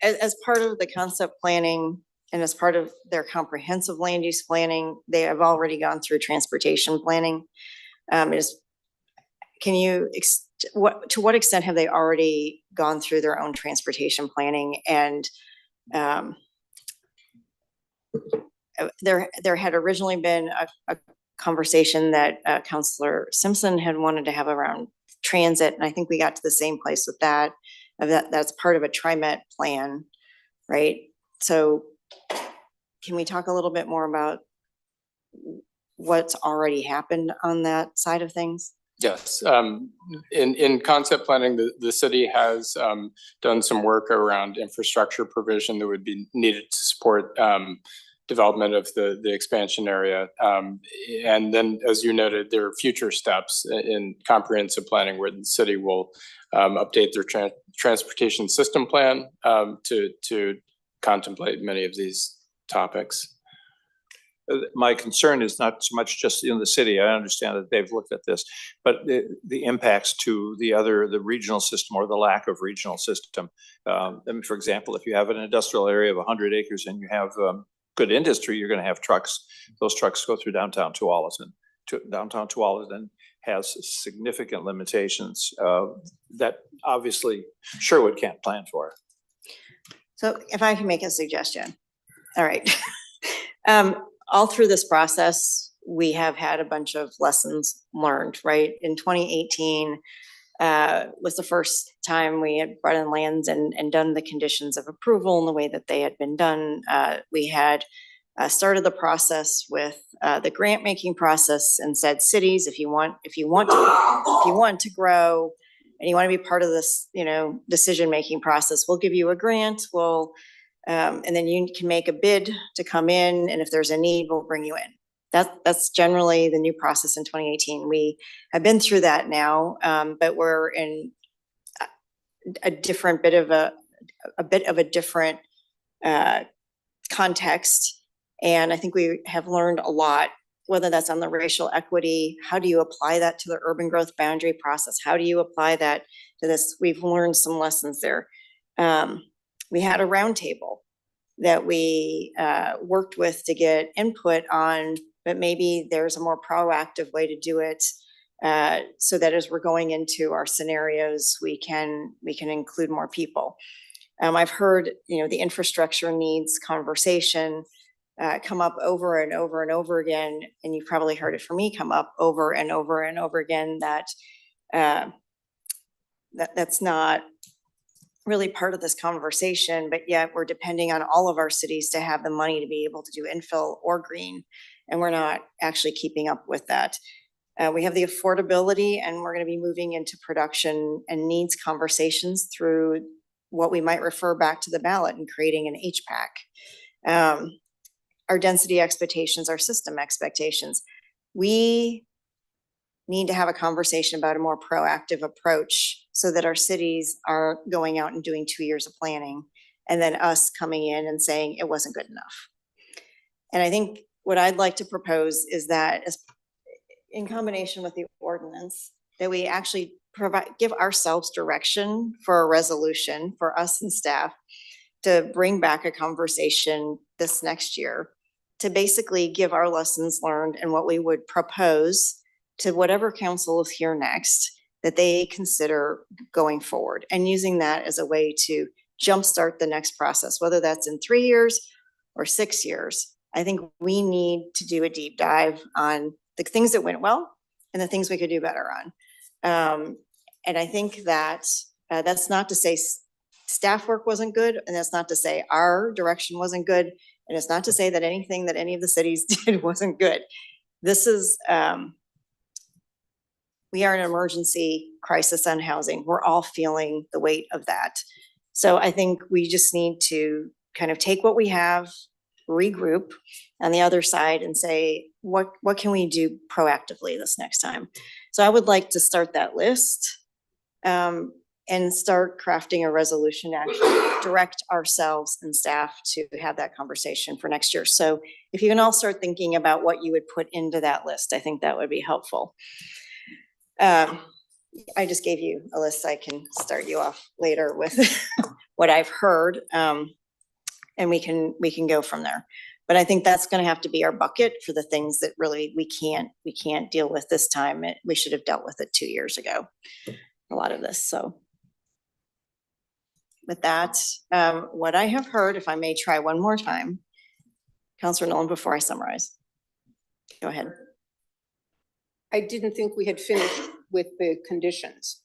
as part of the concept planning and as part of their comprehensive land use planning, they have already gone through transportation planning. Can you, to what extent have they already gone through their own transportation planning? And there had originally been a conversation that Councilor Simpson had wanted to have around transit, and I think we got to the same place with that. That's part of a TriMet plan, right? So can we talk a little bit more about what's already happened on that side of things? Yes, in concept planning, the city has done some work around infrastructure provision that would be needed to support development of the expansion area. And then, as you noted, there are future steps in comprehensive planning where the city will update their transportation system plan to contemplate many of these topics. My concern is not so much just in the city. I understand that they've looked at this, but the impacts to the regional system or the lack of regional system. I mean, for example, if you have an industrial area of 100 acres and you have good industry, you're going to have trucks. Those trucks go through downtown Tualatin. Downtown Tualatin has significant limitations that obviously Sherwood can't plan for. So if I can make a suggestion. All right. All through this process, we have had a bunch of lessons learned, right? In 2018 was the first time we had brought in lands and done the conditions of approval in the way that they had been done. We had started the process with the grant making process and said, cities, if you want to grow and you want to be part of this, decision making process, we'll give you a grant. And then you can make a bid to come in, and if there's a need, we'll bring you in. That's generally the new process in 2018. We have been through that now, but we're in a different bit of a different context, and I think we have learned a lot. Whether that's on the racial equity, how do you apply that to the urban growth boundary process? How do you apply that to this? We've learned some lessons there. We had a roundtable that we worked with to get input on, but maybe there's a more proactive way to do it so that as we're going into our scenarios, we can include more people. I've heard, the infrastructure needs conversation come up over and over and over again, and you've probably heard it from me come up over and over and over again that that's not really part of this conversation, but yet we're depending on all of our cities to have the money to be able to do infill or green, and we're not actually keeping up with that. We have the affordability, and we're going to be moving into production and needs conversations through what we might refer back to the ballot and creating an HPAC. Our density expectations, our system expectations. We need to have a conversation about a more proactive approach so that our cities are going out and doing 2 years of planning and then us coming in and saying it wasn't good enough. And I think what I'd like to propose is that in combination with the ordinance, that we actually give ourselves direction for a resolution for us and staff to bring back a conversation this next year to basically give our lessons learned and what we would propose to whatever council is here next that they consider going forward, and using that as a way to jumpstart the next process, whether that's in 3 years or 6 years. I think we need to do a deep dive on the things that went well and the things we could do better on. And I think that that's not to say staff work wasn't good, and that's not to say our direction wasn't good, and it's not to say that anything that any of the cities did wasn't good. This is, we are in an emergency crisis on housing. We're all feeling the weight of that. So I think we just need to kind of take what we have, regroup on the other side and say, what can we do proactively this next time? So I would like to start that list and start crafting a resolution to actually direct ourselves and staff to have that conversation for next year. So if you can all start thinking about what you would put into that list, I think that would be helpful. I just gave you a list. I can start you off later with what I've heard, and we can go from there. But I think that's going to have to be our bucket for the things that really we can't deal with this time. We should have dealt with it 2 years ago, a lot of this. So with that, what I have heard, if I may try one more time, Councilor Nolan, before I summarize. Go ahead. I didn't think we had finished with the conditions.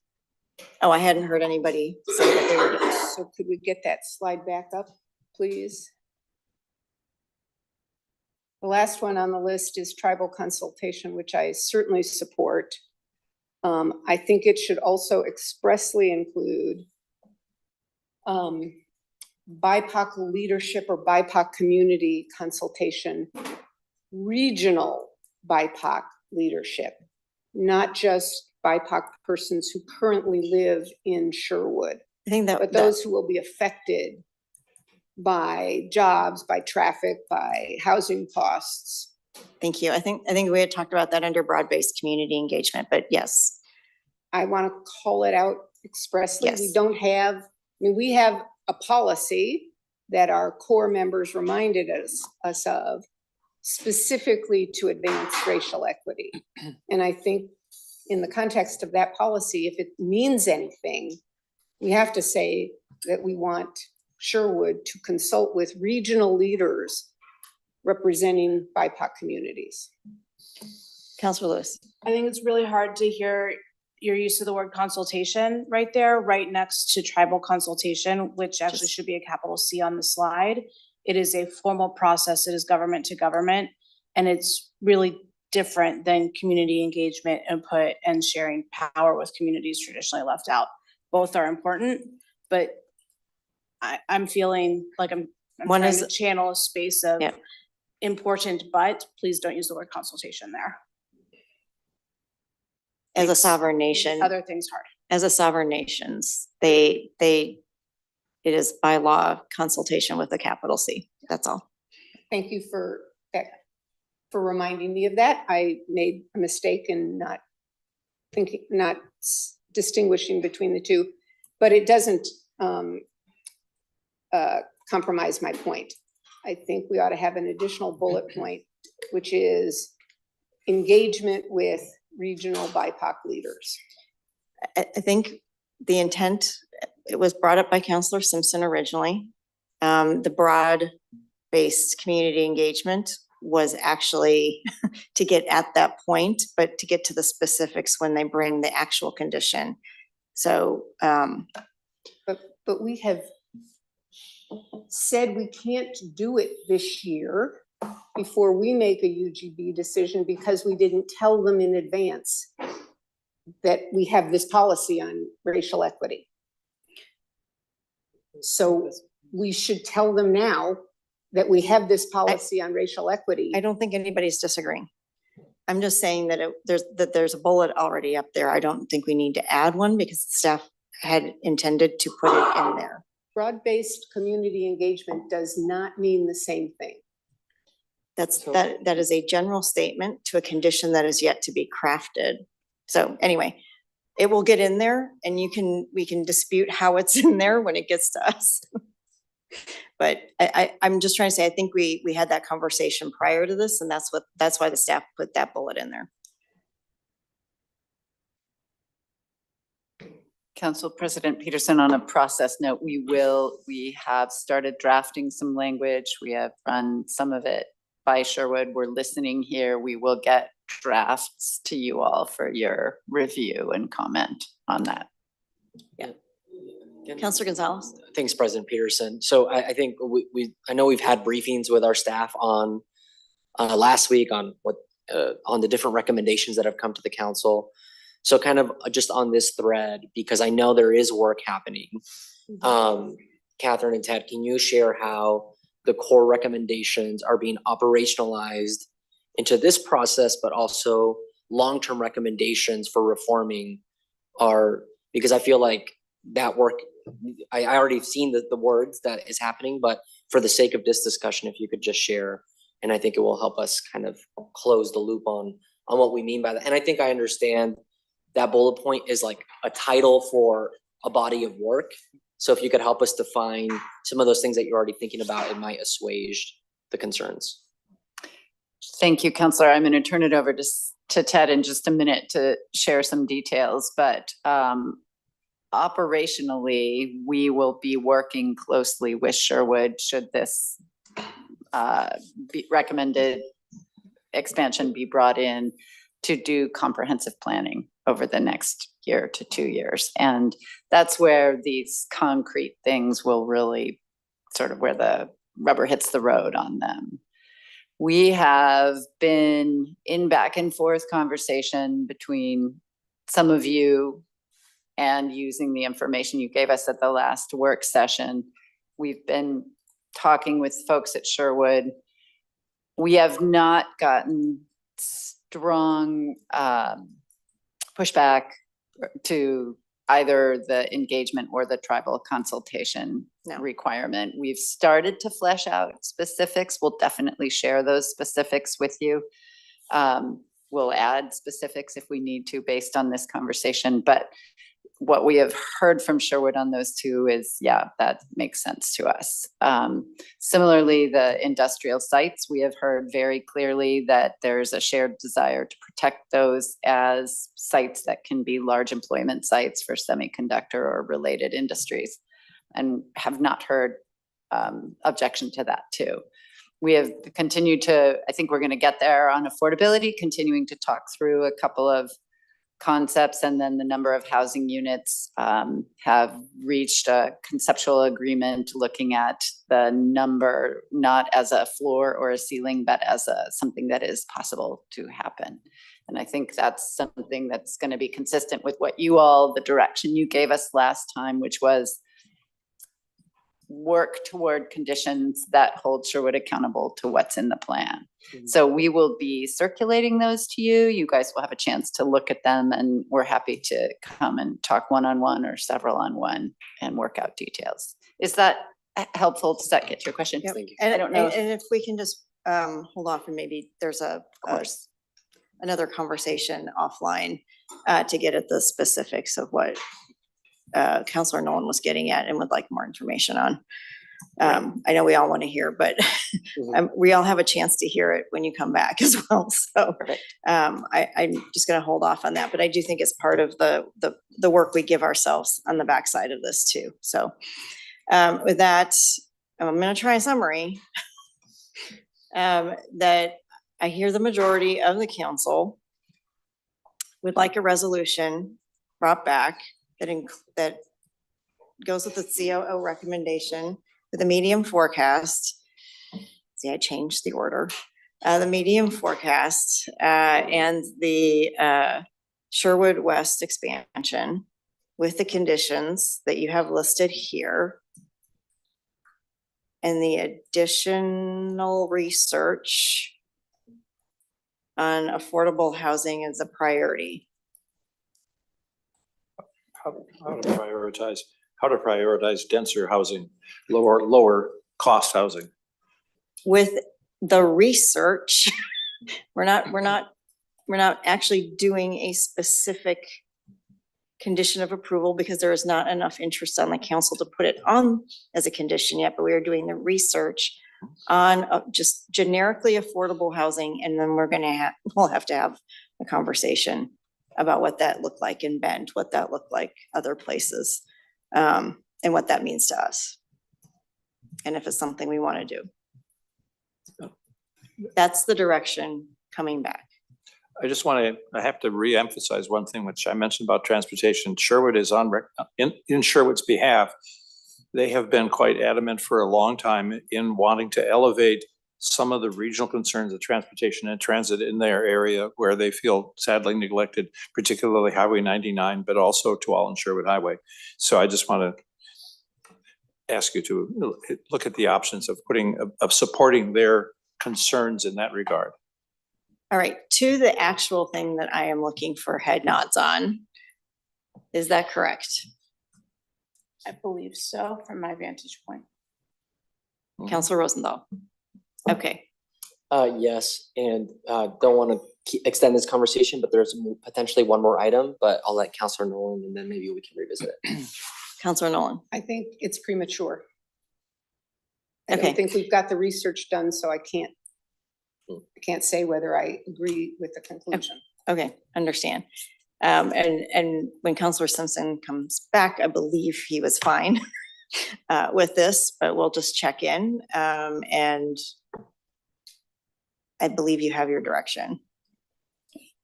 Oh, I hadn't heard anybody say that they were. So could we get that slide back up, please? The last one on the list is tribal consultation, which I certainly support. I think it should also expressly include BIPOC leadership or BIPOC community consultation, regional BIPOC leadership, not just BIPOC persons who currently live in Sherwood, I think that, but those who will be affected by jobs, by traffic, by housing costs. Thank you. I think we had talked about that under broad-based community engagement, but yes. I want to call it out expressly. Yes. We don't have, I mean, we have a policy that our core members reminded us of, specifically to advance racial equity. And I think in the context of that policy, if it means anything, we have to say that we want Sherwood to consult with regional leaders representing BIPOC communities. Councilor Lewis. I think it's really hard to hear your use of the word consultation right there, right next to tribal consultation, which actually should be a capital C on the slide. It is a formal process. It is government to government, and it's really different than community engagement, input, and sharing power with communities traditionally left out. Both are important, but I'm feeling like I'm trying to channel a space of important, but please don't use the word consultation there. As a sovereign nation. Other things hard. As a sovereign nations, it is by law consultation with a capital C. That's all. Thank you for that, for reminding me of that. I made a mistake in not distinguishing between the two, but it doesn't compromise my point. I think we ought to have an additional bullet point, which is engagement with regional BIPOC leaders. I think the intent, it was brought up by Councilor Simpson originally. The broad-based community engagement was actually to get at that point, but to get to the specifics when they bring the actual condition. So, but we have said we can't do it this year before we make a UGB decision because we didn't tell them in advance that we have this policy on racial equity. So we should tell them now that we have this policy on racial equity. I don't think anybody's disagreeing. I'm just saying that there's a bullet already up there. I don't think we need to add one because the staff had intended to put it in there. Broad-based community engagement does not mean the same thing. That is a general statement to a condition that is yet to be crafted. So anyway, it will get in there and we can dispute how it's in there when it gets to us. But I'm just trying to say, I think we had that conversation prior to this, and that's why the staff put that bullet in there. Council President Peterson, on a process note, we have started drafting some language. We have run some of it by Sherwood. We're listening here. We will get drafts to you all for your review and comment on that. Counselor Gonzalez? Thanks, President Peterson. So I think I know we've had briefings with our staff on last week on on the different recommendations that have come to the council. So kind of just on this thread, because I know there is work happening. Catherine and Ted, can you share how the core recommendations are being operationalized into this process, but also long-term recommendations for reforming because I feel like that work, I already have seen the words that is happening, but for the sake of this discussion, if you could just share, and I think it will help us kind of close the loop on what we mean by that. And I think I understand that bullet point is like a title for a body of work. So if you could help us define some of those things that you're already thinking about, it might assuage the concerns. Thank you, Counselor. I'm going to turn it over to Ted in just a minute to share some details, but operationally, we will be working closely with Sherwood should this recommended expansion be brought in to do comprehensive planning over the next year to 2 years. And that's where these concrete things will really sort of where the rubber hits the road on them. We have been in back and forth conversation between some of you and using the information you gave us at the last work session. We've been talking with folks at Sherwood. We have not gotten strong pushback to either the engagement or the tribal consultation requirement. We've started to flesh out specifics. We'll definitely share those specifics with you. We'll add specifics if we need to based on this conversation, but what we have heard from Sherwood on those two is, yeah, that makes sense to us. Similarly, the industrial sites, we have heard very clearly that there's a shared desire to protect those as sites that can be large employment sites for semiconductor or related industries, and have not heard objection to that too. We have continued to, I think we're going to get there on affordability, continuing to talk through a couple of concepts, and then the number of housing units have reached a conceptual agreement looking at the number not as a floor or a ceiling, but as something that is possible to happen. And I think that's something that's going to be consistent with what you all, the direction you gave us last time, which was work toward conditions that hold Sherwood accountable to what's in the plan. So we will be circulating those to you. You guys will have a chance to look at them, and we're happy to come and talk one-on-one or several on one and work out details. Is that helpful? Does that get to your question? Yep. Thank you. And, I don't know. and if we can just hold off, and maybe there's another conversation offline to get at the specifics of what Councilor Nolan was getting at and would like more information on. I know we all want to hear, but we all have a chance to hear it when you come back as well. So I'm just going to hold off on that, but I do think it's part of the work we give ourselves on the backside of this too. So with that, I'm going to try a summary that I hear the majority of the council would like a resolution brought back that goes with the COO recommendation with the medium forecast. See, I changed the order. The medium forecast and the Sherwood West expansion with the conditions that you have listed here, and the additional research on affordable housing as a priority. How to prioritize denser housing, lower cost housing. With the research, we're not actually doing a specific condition of approval because there is not enough interest on the council to put it on as a condition yet, but we are doing the research on just generically affordable housing, and then we'll have to have a conversation about what that looked like in Bend, what that looked like other places, and what that means to us. And if it's something we want to do. That's the direction coming back. I have to reemphasize one thing, which I mentioned about transportation. Sherwood is in Sherwood's behalf. They have been quite adamant for a long time in wanting to elevate some of the regional concerns of transportation and transit in their area where they feel sadly neglected, particularly Highway 99, but also Tualatin and Sherwood Highway. So I just want to ask you to look at the options of supporting their concerns in that regard. All right, to the actual thing that I am looking for head nods on. Is that correct? I believe so, from my vantage point. Counselor Rosenthal? Okay, Yes, and don't want to extend this conversation, but there's potentially one more item, but I'll let Counselor Nolan and then maybe we can revisit it. Counselor Nolan? I think it's premature. I Okay. don't think we've got the research done, so I can't say whether I agree with the conclusion. Okay, understand. And when Counselor Simpson comes back, I believe he was fine with this, but we'll just check in. And I believe you have your direction.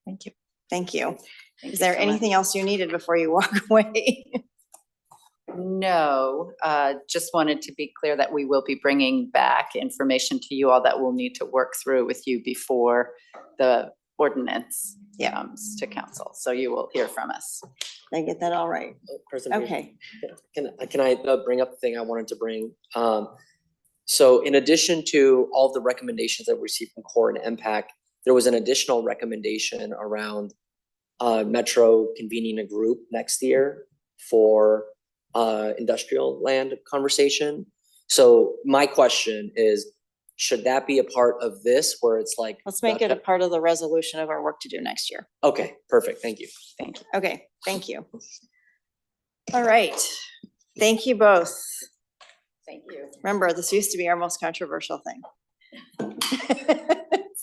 Thank you. Thank you. Is there anything else you needed before you walk away? No, just wanted to be clear that we will be bringing back information to you all that we'll need to work through with you before the ordinance comes to council. So you will hear from us. Did I get that all right? President, Okay. Can I bring up the thing I wanted to bring? So in addition to all of the recommendations that we received from CORE and MPAC, there was an additional recommendation around Metro convening a group next year for industrial land conversation. So my question is, should that be a part of this where it's like? Let's make it a part of the resolution of our work to do next year. Okay, perfect. Thank you. Thank you. Okay, thank you. All right. Thank you both. Thank you. Remember, this used to be our most controversial thing.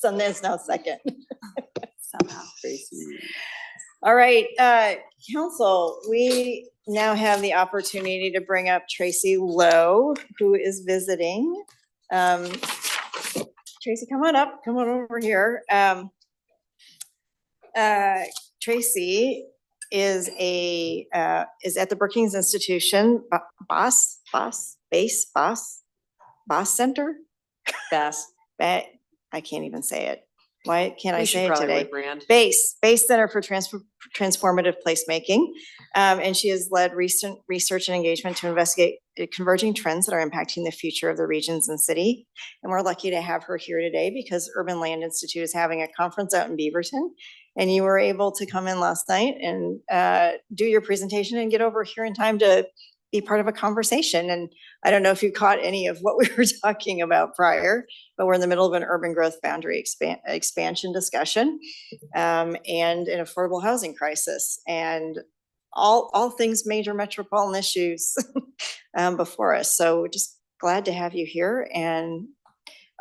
Sundance now second. Somehow. All right, council, we now have the opportunity to bring up Tracy Lowe, who is visiting. Tracy, come on up, come on over here. Tracy is at the Brookings Institution, Boss Center? I can't even say it. Why can't I say it today? Base Center for Transformative Placemaking. And she has led recent research and engagement to investigate converging trends that are impacting the future of the regions and city. And we're lucky to have her here today because Urban Land Institute is having a conference out in Beaverton. And you were able to come in last night and do your presentation and get over here in time to be part of a conversation. And I don't know if you caught any of what we were talking about prior, but we're in the middle of an urban growth boundary expansion discussion and an affordable housing crisis and all things major metropolitan issues before us. So we're just glad to have you here. And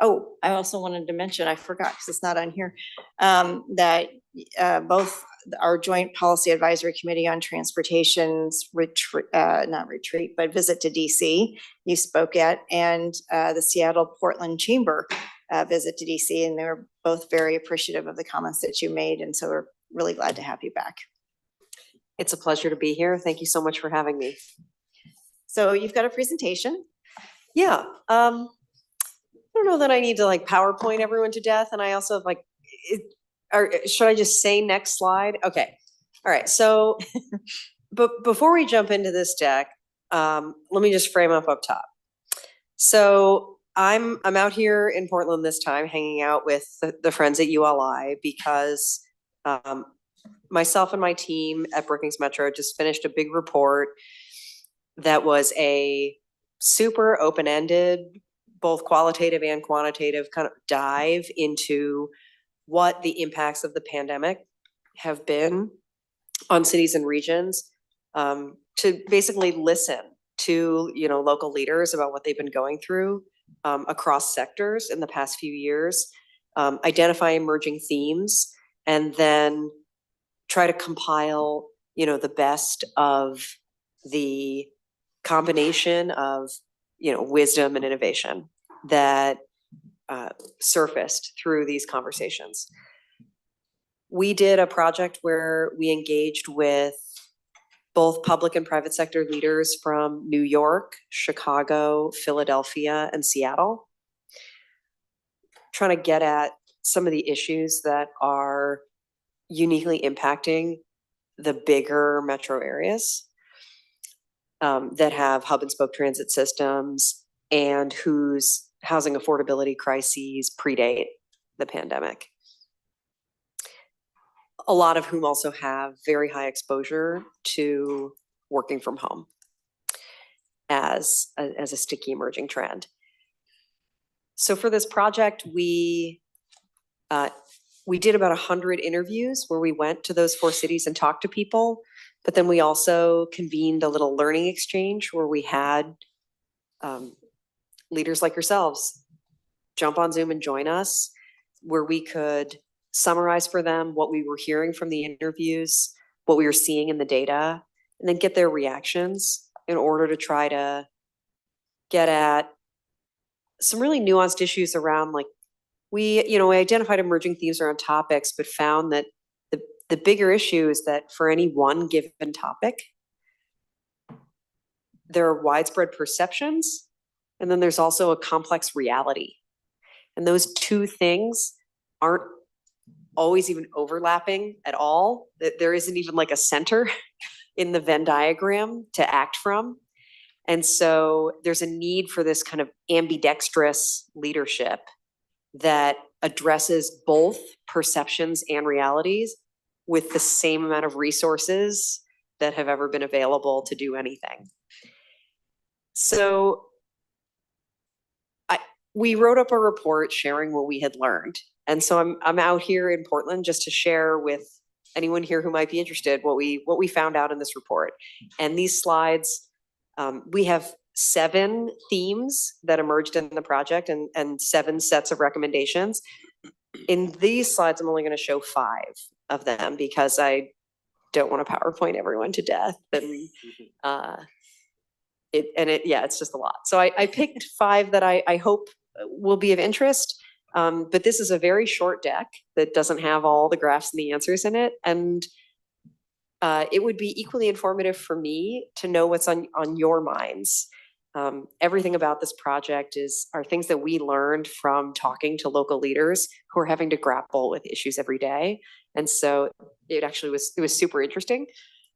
oh, I also wanted to mention, I forgot because it's not on here, that both our Joint Policy Advisory Committee on Transportation's not retreat, but visit to DC you spoke at, and the Seattle Portland Chamber visit to DC, and they were both very appreciative of the comments that you made, and so we're really glad to have you back. It's a pleasure to be here. Thank you so much for having me. So you've got a presentation? Yeah. I don't know that I need to like PowerPoint everyone to death, and I also like or should I just say next slide? Okay. All right. So, but before we jump into this deck, let me just frame up top. So I'm out here in Portland this time, hanging out with the friends at ULI because myself and my team at Brookings Metro just finished a big report that was a super open-ended, both qualitative and quantitative kind of dive into what the impacts of the pandemic have been on cities and regions, to basically listen to, you know, local leaders about what they've been going through across sectors in the past few years, identify emerging themes, and then try to compile, you know, the best of the combination of, you know, wisdom and innovation that surfaced through these conversations. We did a project where we engaged with both public and private sector leaders from New York, Chicago, Philadelphia, and Seattle, trying to get at some of the issues that are uniquely impacting the bigger metro areas that have hub and spoke transit systems and whose housing affordability crises predate the pandemic. A lot of whom also have very high exposure to working from home as a sticky emerging trend. So for this project, we did about 100 interviews where we went to those 4 cities and talked to people, but then we also convened a little learning exchange where we had leaders like yourselves jump on Zoom and join us, where we could summarize for them what we were hearing from the interviews, what we were seeing in the data, and then get their reactions in order to try to get at some really nuanced issues around, like, we identified emerging themes around topics, but found that the bigger issue is that for any one given topic, there are widespread perceptions, and then there's also a complex reality. And those two things aren't always even overlapping at all. There isn't even like a center in the Venn diagram to act from. And so there's a need for this kind of ambidextrous leadership that addresses both perceptions and realities with the same amount of resources that have ever been available to do anything. So we wrote up a report sharing what we had learned. And so I'm out here in Portland just to share with anyone here who might be interested what we found out in this report. And these slides, we have 7 themes that emerged in the project and 7 sets of recommendations. In these slides, I'm only going to show 5 of them because I don't want to PowerPoint everyone to death. And it's just a lot. So I picked 5 that I hope will be of interest. But this is a very short deck that doesn't have all the graphs and the answers in it. And it would be equally informative for me to know what's on your minds. Everything about this project are things that we learned from talking to local leaders who are having to grapple with issues every day. And so it was super interesting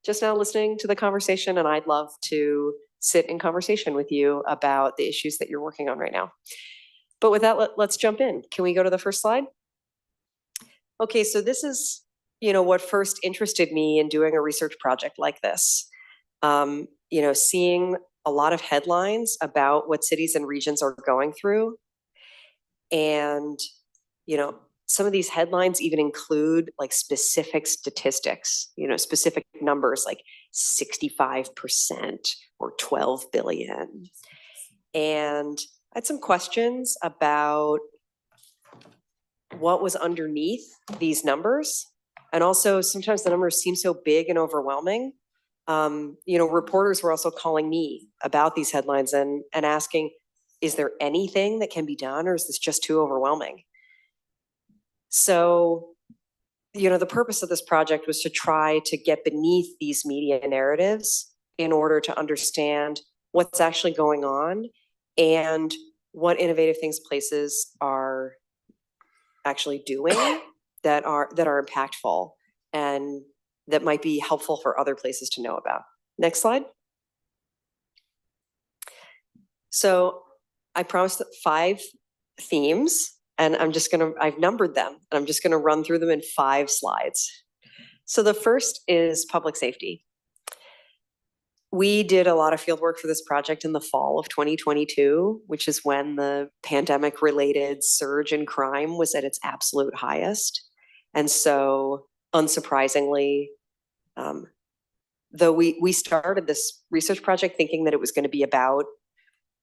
just now listening to the conversation, and I'd love to sit in conversation with you about the issues that you're working on right now. But with that, let's jump in. Can we go to the first slide? Okay, so this is, what first interested me in doing a research project like this. Seeing a lot of headlines about what cities and regions are going through. And, some of these headlines even include like specific statistics, specific numbers like 65% or 12 billion. And I had some questions about what was underneath these numbers. And also sometimes the numbers seem so big and overwhelming. Reporters were also calling me about these headlines and asking, is there anything that can be done, or is this just too overwhelming? So, the purpose of this project was to try to get beneath these media narratives in order to understand what's actually going on and what innovative things places are actually doing that are impactful and that might be helpful for other places to know about. Next slide. So I promised 5 themes, and I've numbered them, and I'm just gonna run through them in 5 slides. So the first is public safety. We did a lot of field work for this project in the fall of 2022, which is when the pandemic-related surge in crime was at its absolute highest. And so, unsurprisingly, though we started this research project thinking that it was going to be about,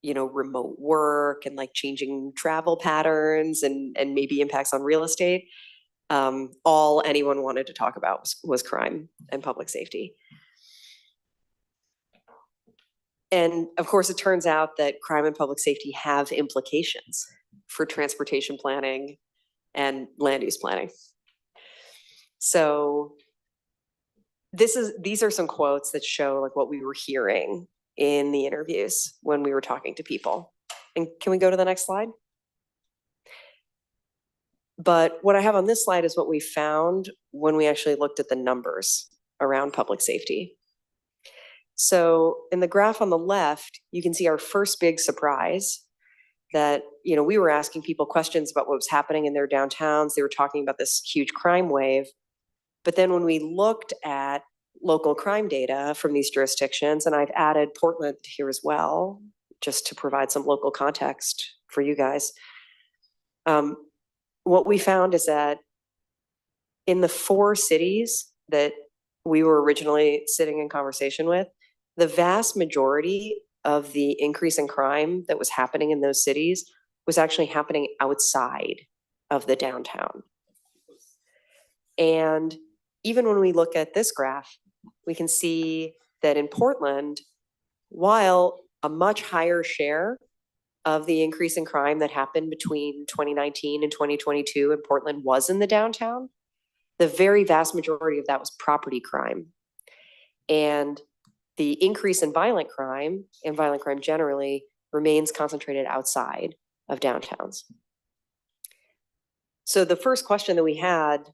remote work and like changing travel patterns and maybe impacts on real estate. All anyone wanted to talk about was crime and public safety. And of course, it turns out that crime and public safety have implications for transportation planning and land use planning. So these are some quotes that show like what we were hearing in the interviews when we were talking to people. And can we go to the next slide? But what I have on this slide is what we found when we actually looked at the numbers around public safety. So in the graph on the left, you can see our first big surprise that, we were asking people questions about what was happening in their downtowns. They were talking about this huge crime wave. But then when we looked at local crime data from these jurisdictions, and I've added Portland here as well, just to provide some local context for you guys. What we found is that in the 4 cities that we were originally sitting in conversation with, the vast majority of the increase in crime that was happening in those cities was actually happening outside of the downtown. And even when we look at this graph, we can see that in Portland, while a much higher share of the increase in crime that happened between 2019 and 2022 in Portland was in the downtown, the very vast majority of that was property crime. And the increase in violent crime and violent crime generally remains concentrated outside of downtowns. So the first question that we had,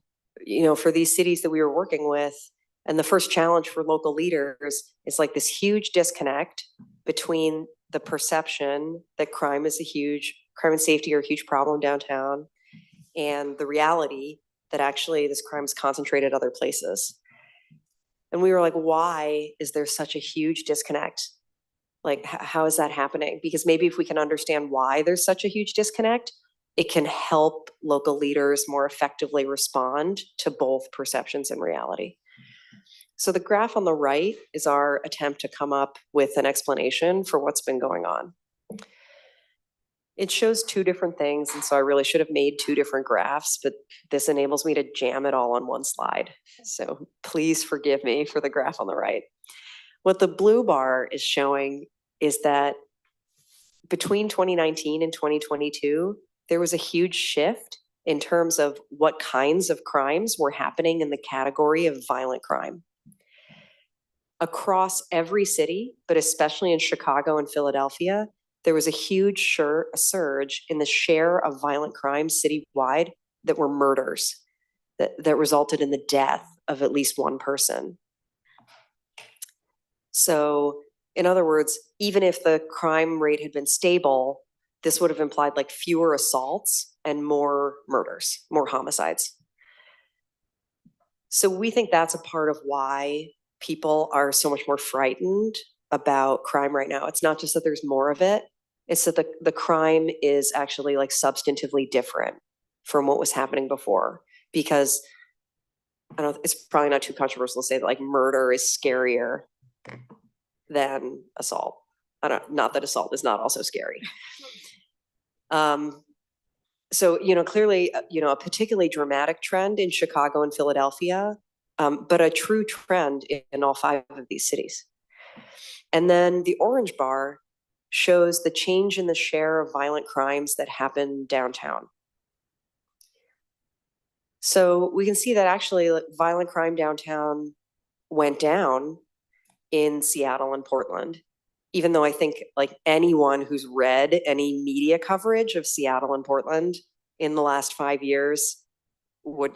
for these cities that we were working with, and the first challenge for local leaders is like this huge disconnect between the perception that crime and safety are a huge problem downtown, and the reality that actually this crime is concentrated other places. And we were like, why is there such a huge disconnect? Like, how is that happening? Because maybe if we can understand why there's such a huge disconnect, it can help local leaders more effectively respond to both perceptions and reality. So the graph on the right is our attempt to come up with an explanation for what's been going on. It shows 2 different things, and so I really should have made 2 different graphs, but this enables me to jam it all on one slide. So please forgive me for the graph on the right. What the blue bar is showing is that between 2019 and 2022, there was a huge shift in terms of what kinds of crimes were happening in the category of violent crime. Across every city, but especially in Chicago and Philadelphia, there was a huge surge in the share of violent crime citywide that were murders that resulted in the death of at least one person. So in other words, even if the crime rate had been stable, this would have implied like fewer assaults and more murders, more homicides. So we think that's a part of why people are so much more frightened about crime right now. It's not just that there's more of it, it's that the crime is actually like substantively different from what was happening before. Because I don't know, it's probably not too controversial to say that like murder is scarier than assault. Not that assault is not also scary. So, clearly, a particularly dramatic trend in Chicago and Philadelphia, but a true trend in all 5 of these cities. And then the orange bar shows the change in the share of violent crimes that happen downtown. So we can see that actually violent crime downtown went down in Seattle and Portland, even though I think like anyone who's read any media coverage of Seattle and Portland in the last 5 years would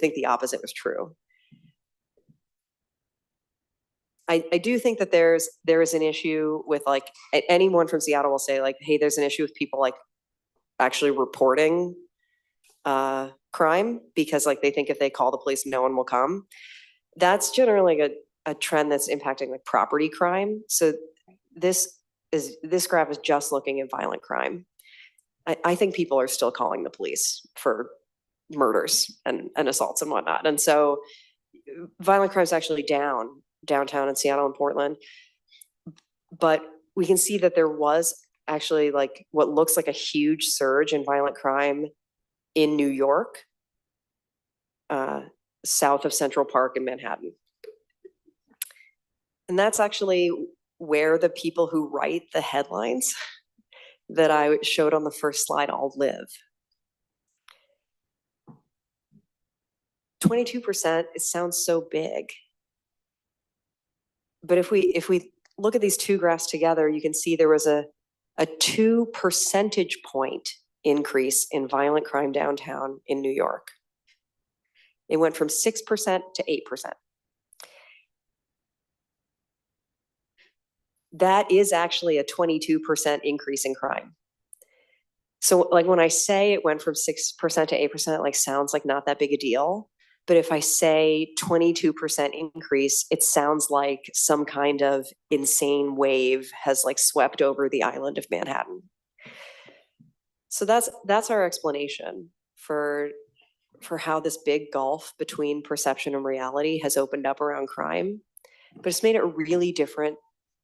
think the opposite was true. I do think that there is an issue with like anyone from Seattle will say like, hey, there's an issue with people like actually reporting crime because like they think if they call the police, no one will come. That's generally a trend that's impacting like property crime. So this graph is just looking at violent crime. I think people are still calling the police for murders and assaults and whatnot. And so violent crime is actually down downtown in Seattle and Portland. But we can see that there was actually like what looks like a huge surge in violent crime in New York, south of Central Park in Manhattan. And that's actually where the people who write the headlines that I showed on the first slide all live. 22%, it sounds so big. But if we look at these two graphs together, you can see there was a 2 percentage point increase in violent crime downtown in New York. It went from 6% to 8%. That is actually a 22% increase in crime. So like when I say it went from 6% to 8%, it like sounds like not that big a deal. But if I say 22% increase, it sounds like some kind of insane wave has like swept over the island of Manhattan. So that's our explanation for how this big gulf between perception and reality has opened up around crime. But it's made it really different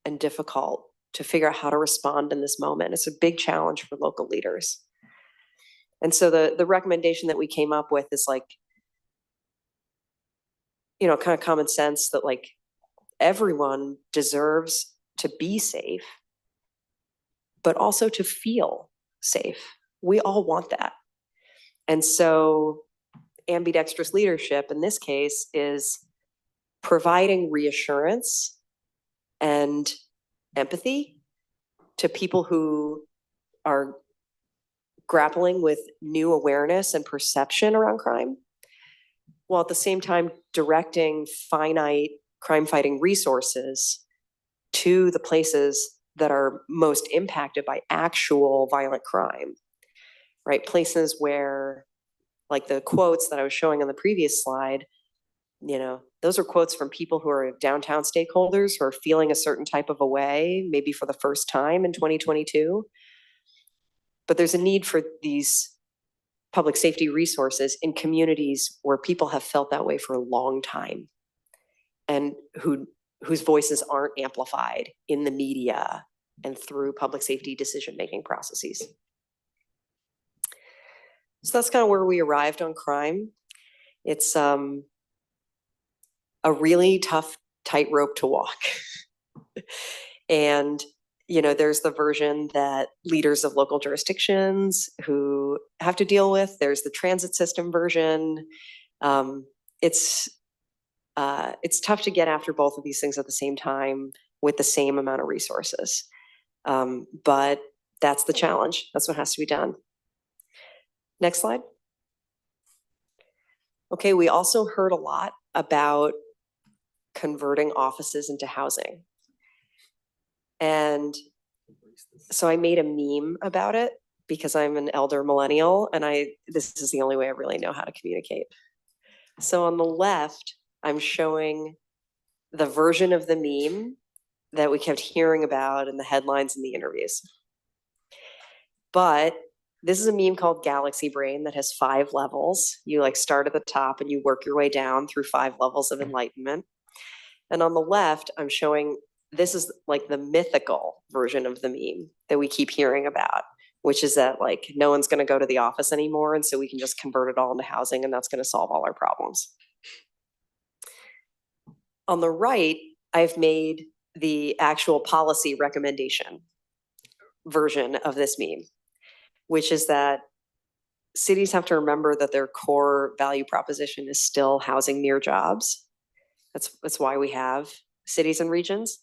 and difficult to figure out how to respond in this moment. It's a big challenge for local leaders. And so the recommendation that we came up with is like, you know, kind of common sense that like everyone deserves to be safe, but also to feel safe. We all want that. And so ambidextrous leadership in this case is providing reassurance and empathy to people who are grappling with new awareness and perception around crime, while at the same time directing finite crime fighting resources to the places that are most impacted by actual violent crime, right? Places where, like the quotes that I was showing on the previous slide, you know, those are quotes from people who are downtown stakeholders who are feeling a certain type of a way, maybe for the first time in 2022. But there's a need for these public safety resources in communities where people have felt that way for a long time and whose voices aren't amplified in the media and through public safety decision-making processes. So that's kind of where we arrived on crime. It's a really tough tightrope to walk. And, you know, there's the version that leaders of local jurisdictions who have to deal with. There's the transit system version. It's tough to get after both of these things at the same time with the same amount of resources. But that's the challenge. That's what has to be done. Next slide. Okay, we also heard a lot about converting offices into housing. And so I made a meme about it because I'm an elder millennial and this is the only way I really know how to communicate. So on the left, I'm showing the version of the meme that we kept hearing about in the headlines and the interviews. But this is a meme called Galaxy Brain that has 5 levels. You like start at the top and you work your way down through 5 levels of enlightenment. And on the left, I'm showing this is like the mythical version of the meme that we keep hearing about, which is that like no one's going to go to the office anymore. And so we can just convert it all into housing and that's going to solve all our problems. On the right, I've made the actual policy recommendation version of this meme, which is that cities have to remember that their core value proposition is still housing near jobs. That's why we have cities and regions,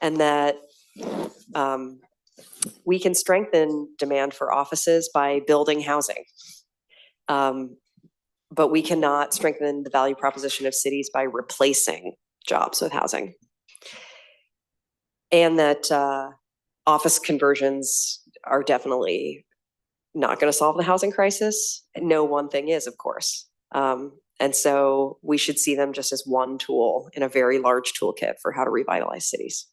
and that we can strengthen demand for offices by building housing. But we cannot strengthen the value proposition of cities by replacing jobs with housing. And that office conversions are definitely not going to solve the housing crisis. No one thing is, of course. And so we should see them just as one tool in a very large toolkit for how to revitalize cities.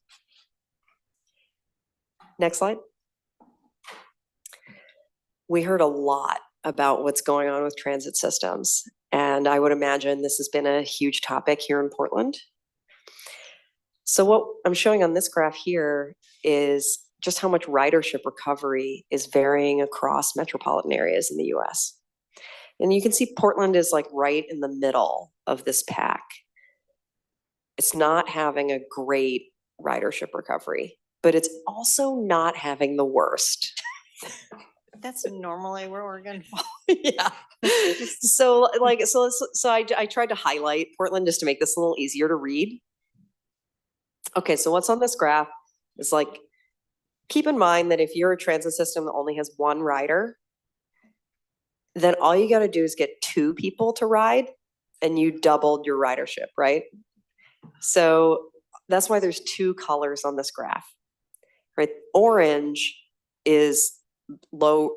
Next slide. We heard a lot about what's going on with transit systems. And I would imagine this has been a huge topic here in Portland. So what I'm showing on this graph here is just how much ridership recovery is varying across metropolitan areas in the US. And you can see Portland is like right in the middle of this pack. It's not having a great ridership recovery, but it's also not having the worst. That's normally where we're gonna fall. Yeah. So I tried to highlight Portland just to make this a little easier to read. Okay, so what's on this graph is like, keep in mind that if you're a transit system that only has one rider, then all you gotta do is get 2 people to ride and you doubled your ridership, right? So that's why there's 2 colors on this graph, right? Orange is low,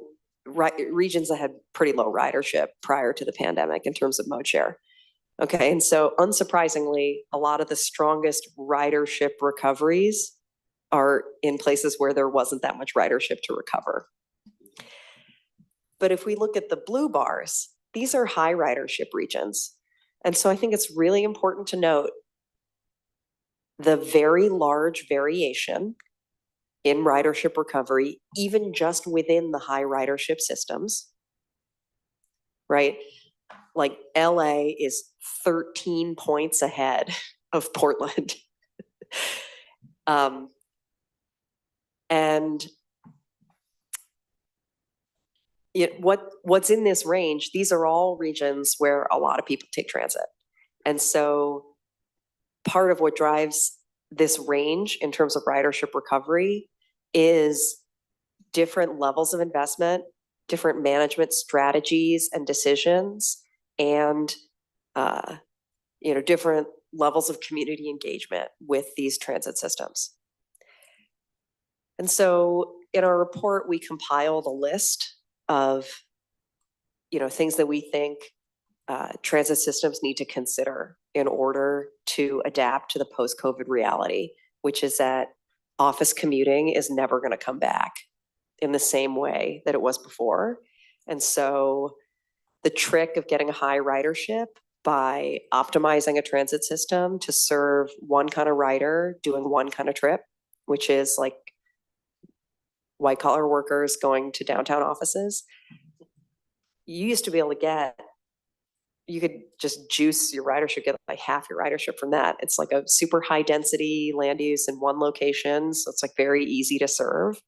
regions that had pretty low ridership prior to the pandemic in terms of mode share. Okay, and so unsurprisingly, a lot of the strongest ridership recoveries are in places where there wasn't that much ridership to recover. But if we look at the blue bars, these are high ridership regions. And so I think it's really important to note the very large variation in ridership recovery, even just within the high ridership systems, right? Like LA is 13 points ahead of Portland. And what's in this range, these are all regions where a lot of people take transit. And so part of what drives this range in terms of ridership recovery is different levels of investment, different management strategies and decisions, and different levels of community engagement with these transit systems. And so in our report, we compiled a list of things that we think transit systems need to consider in order to adapt to the post-COVID reality, which is that office commuting is never going to come back in the same way that it was before. And so the trick of getting a high ridership by optimizing a transit system to serve one kind of rider doing one kind of trip, which is like white collar workers going to downtown offices. You used to be able to you could just juice your ridership, get like half your ridership from that. It's like a super high density land use in one location. So it's like very easy to serve.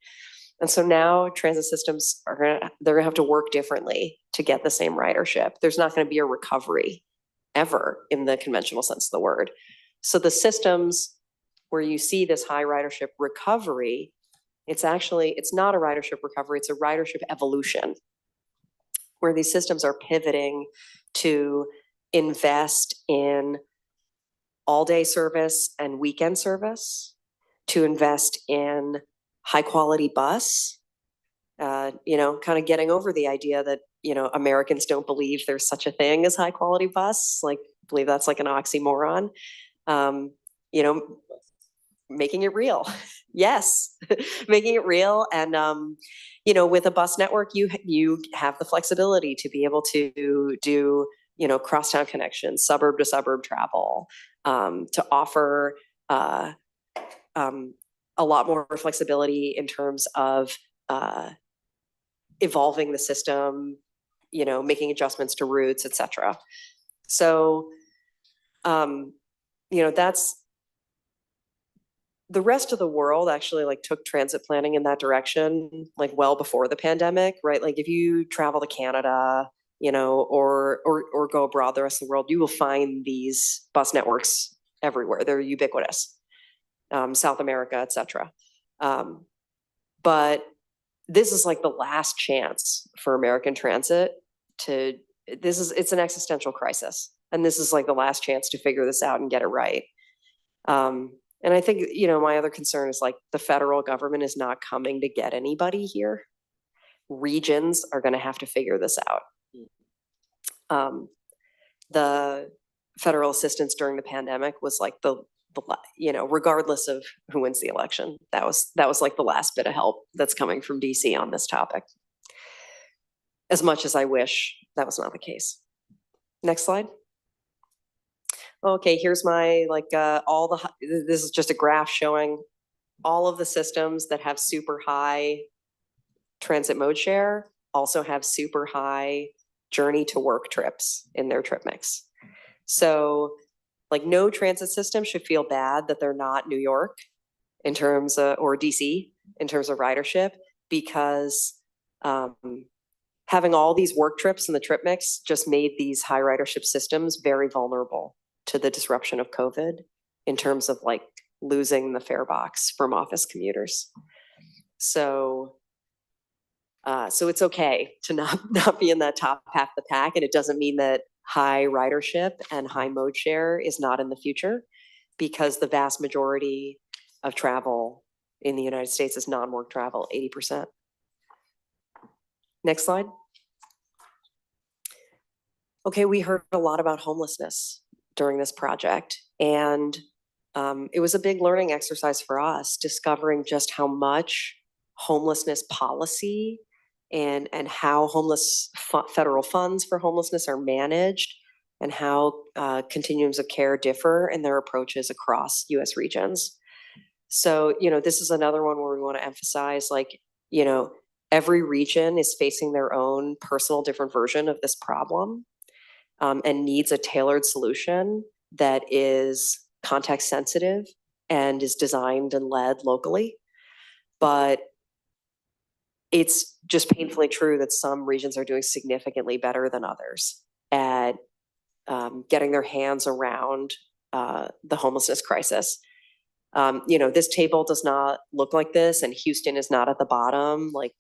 And so now transit systems they're gonna have to work differently to get the same ridership. There's not gonna be a recovery ever in the conventional sense of the word. So the systems where you see this high ridership recovery, it's not a ridership recovery, it's a ridership evolution, where these systems are pivoting to invest in all-day service and weekend service, to invest in high-quality bus, kind of getting over the idea that, Americans don't believe there's such a thing as high-quality bus, like, believe that's like an oxymoron. Making it real. Yes, making it real. And, with a bus network, you have the flexibility to be able to do, crosstown connections, suburb to suburb travel, to offer a lot more flexibility in terms of evolving the system, making adjustments to routes, et cetera. So, that's the rest of the world actually took transit planning in that direction, well before the pandemic, right? Like if you travel to Canada, or go abroad the rest of the world, you will find these bus networks everywhere. They're ubiquitous, South America, et cetera. But this is like the last chance for American transit it's an existential crisis. And this is like the last chance to figure this out and get it right. And I think, my other concern is the federal government is not coming to get anybody here. Regions are going to have to figure this out. The federal assistance during the pandemic was regardless of who wins the election, that was like the last bit of help that's coming from DC on this topic. As much as I wish that was not the case. Next slide. okay, here's my, like, all the, this is just a graph showing all of the systems that have super high transit mode share also have super high journey to work trips in their trip mix. So like no transit system should feel bad that they're not New York in terms of, or DC in terms of ridership, because having all these work trips in the trip mix just made these high ridership systems very vulnerable to the disruption of COVID in terms of like losing the fare box from office commuters. So so it's okay to not be in that top half of the pack, and it doesn't mean that high ridership and high mode share is not in the future, because the vast majority of travel in the United States is non-work travel, 80%. Next slide. Okay, we heard a lot about homelessness during this project, and it was a big learning exercise for us, discovering just how much homelessness policy and how federal funds for homelessness are managed, and how continuums of care differ in their approaches across US regions. So, you know, this is another one where we want to emphasize, like, you know, every region is facing their own personal different version of this problem, and needs a tailored solution that is context sensitive and is designed and led locally. But it's just painfully true that some regions are doing significantly better than others at getting their hands around the homelessness crisis. You know, this table does not look like this, and Houston is not at the bottom, like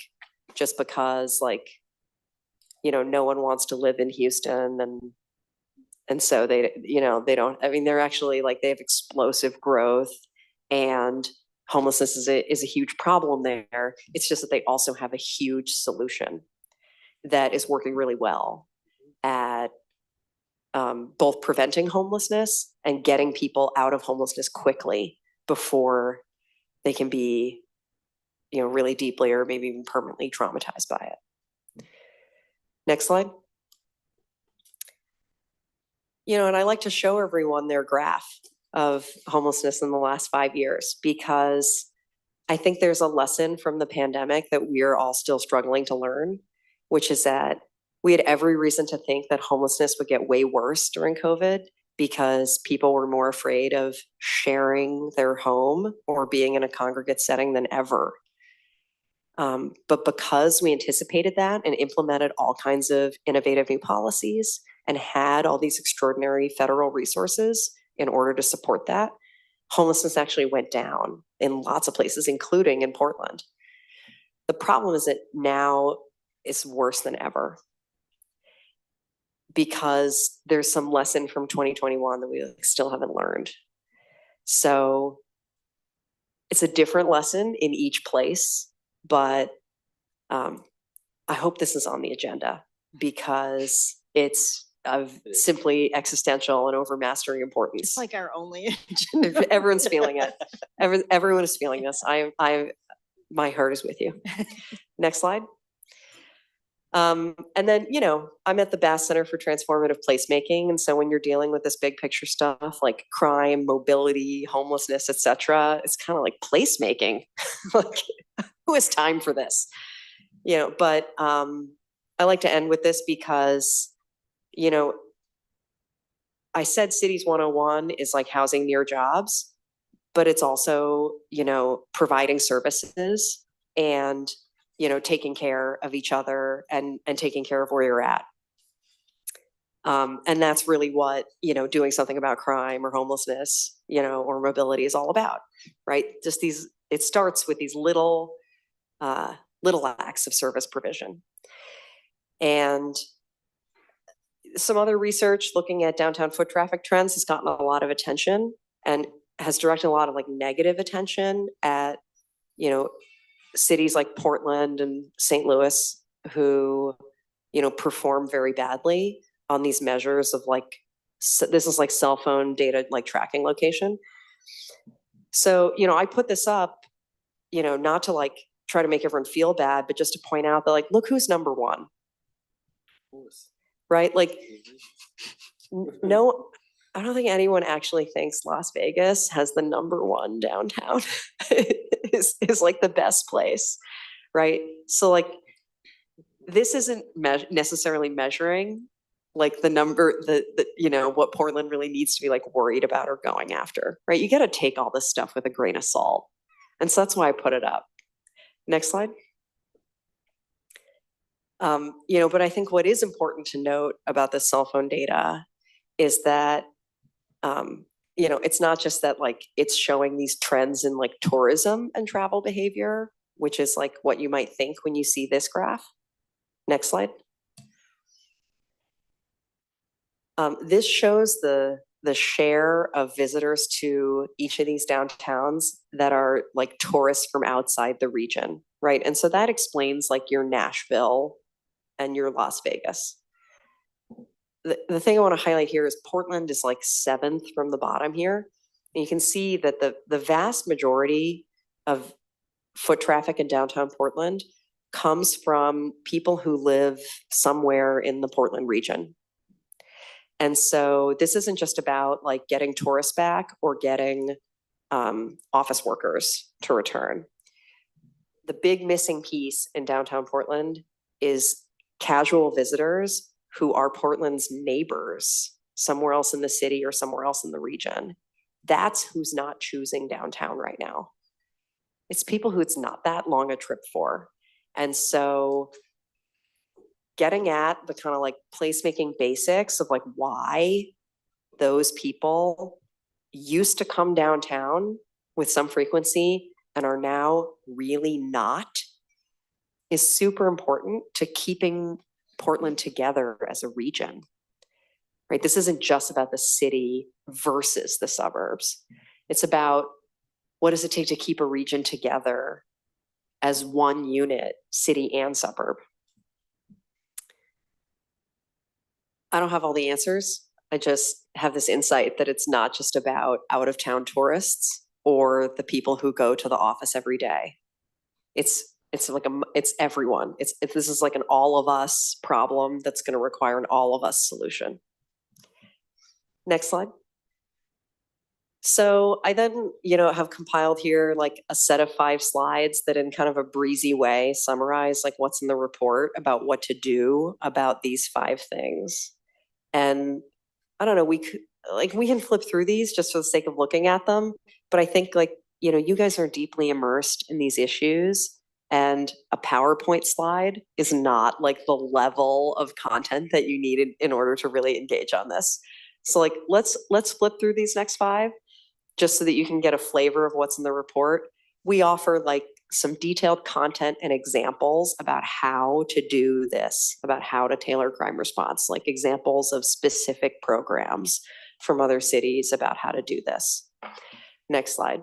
just because, like, you know, no one wants to live in Houston, and so they, you know, they don't. I mean, they're actually like they have explosive growth, and homelessness is a huge problem there. It's just that they also have a huge solution that is working really well at both preventing homelessness and getting people out of homelessness quickly before they can be, you know, really deeply or maybe even permanently traumatized by it. Next slide. You know, and I like to show everyone their graph of homelessness in the last 5 years, because I think there's a lesson from the pandemic that we're all still struggling to learn, which is that we had every reason to think that homelessness would get way worse during COVID because people were more afraid of sharing their home or being in a congregate setting than ever. But because we anticipated that and implemented all kinds of innovative new policies and had all these extraordinary federal resources in order to support that, homelessness actually went down in lots of places, including in Portland. The problem is that now it's worse than ever, because there's some lesson from 2021 that we still haven't learned. So it's a different lesson in each place, but I hope this is on the agenda, because it's of simply existential and overmastering importance. It's like our only. Everyone's feeling it. Everyone is feeling this. My heart is with you. Next slide. And then, you know, I'm at the Bass Center for Transformative Placemaking. And so when you're dealing with this big picture stuff like crime, mobility, homelessness, et cetera, it's kind of like placemaking. Like, who has time for this? You know, but I like to end with this because, you know, I said Cities 101 is like housing near jobs, but it's also, you know, providing services and, you know, taking care of each other and taking care of where you're at. And that's really what, you know, doing something about crime or homelessness, you know, or mobility is all about, right? Just these, it starts with these little acts of service provision. And some other research looking at downtown foot traffic trends has gotten a lot of attention and has directed a lot of like negative attention at, you know, cities like Portland and St. Louis who, you know, perform very badly on these measures of like, this is like cell phone data, like tracking location. So, you know, I put this up, you know, not to like try to make everyone feel bad, but just to point out that like, look who's number one. Right? Like, no, I don't think anyone actually thinks Las Vegas has the #1 downtown is like the best place, right? So like, this isn't necessarily measuring like the number, you know, what Portland really needs to be like worried about or going after, right? You got to take all this stuff with a grain of salt. And so that's why I put it up. Next slide. You know, but I think what is important to note about the cell phone data is that, you know, it's not just that like it's showing these trends in like tourism and travel behavior, which is like what you might think when you see this graph. Next slide. This shows the share of visitors to each of these downtowns that are like tourists from outside the region, right? And so that explains like your Nashville and your Las Vegas. The thing I want to highlight here is Portland is like 7th from the bottom here. And you can see that the vast majority of foot traffic in downtown Portland comes from people who live somewhere in the Portland region. And so this isn't just about like getting tourists back or getting office workers to return. The big missing piece in downtown Portland is casual visitors who are Portland's neighbors somewhere else in the city or somewhere else in the region. That's who's not choosing downtown right now. It's people who it's not that long a trip for. And so getting at the kind of like placemaking basics of like why those people used to come downtown with some frequency and are now really not is super important to keeping Portland together as a region, right? This isn't just about the city versus the suburbs. It's about what does it take to keep a region together as one unit, city and suburb. I don't have all the answers. I just have this insight that it's not just about out of town tourists or the people who go to the office every day. It's like it's everyone. This is like an all of us problem that's going to require an all of us solution. Next slide. So I then, you know, have compiled here like a set of 5 slides that in kind of a breezy way summarize like what's in the report about what to do about these 5 things. And I don't know, we can flip through these just for the sake of looking at them. But I think like, you know, you guys are deeply immersed in these issues. And a PowerPoint slide is not like the level of content that you need in order to really engage on this. So like, let's flip through these next 5 just so that you can get a flavor of what's in the report. We offer like some detailed content and examples about how to do this, about how to tailor crime response, like examples of specific programs from other cities about how to do this. Next slide.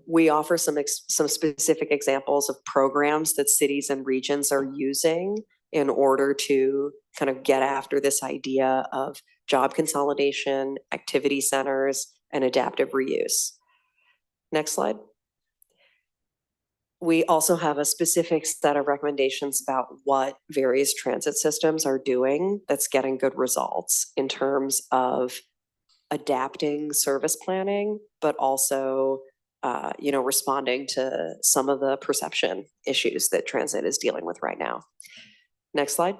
We offer some specific examples of programs that cities and regions are using in order to kind of get after this idea of job consolidation, activity centers, and adaptive reuse. Next slide. We also have a specific set of recommendations about what various transit systems are doing that's getting good results in terms of adapting service planning, but also you know, responding to some of the perception issues that transit is dealing with right now. Next slide.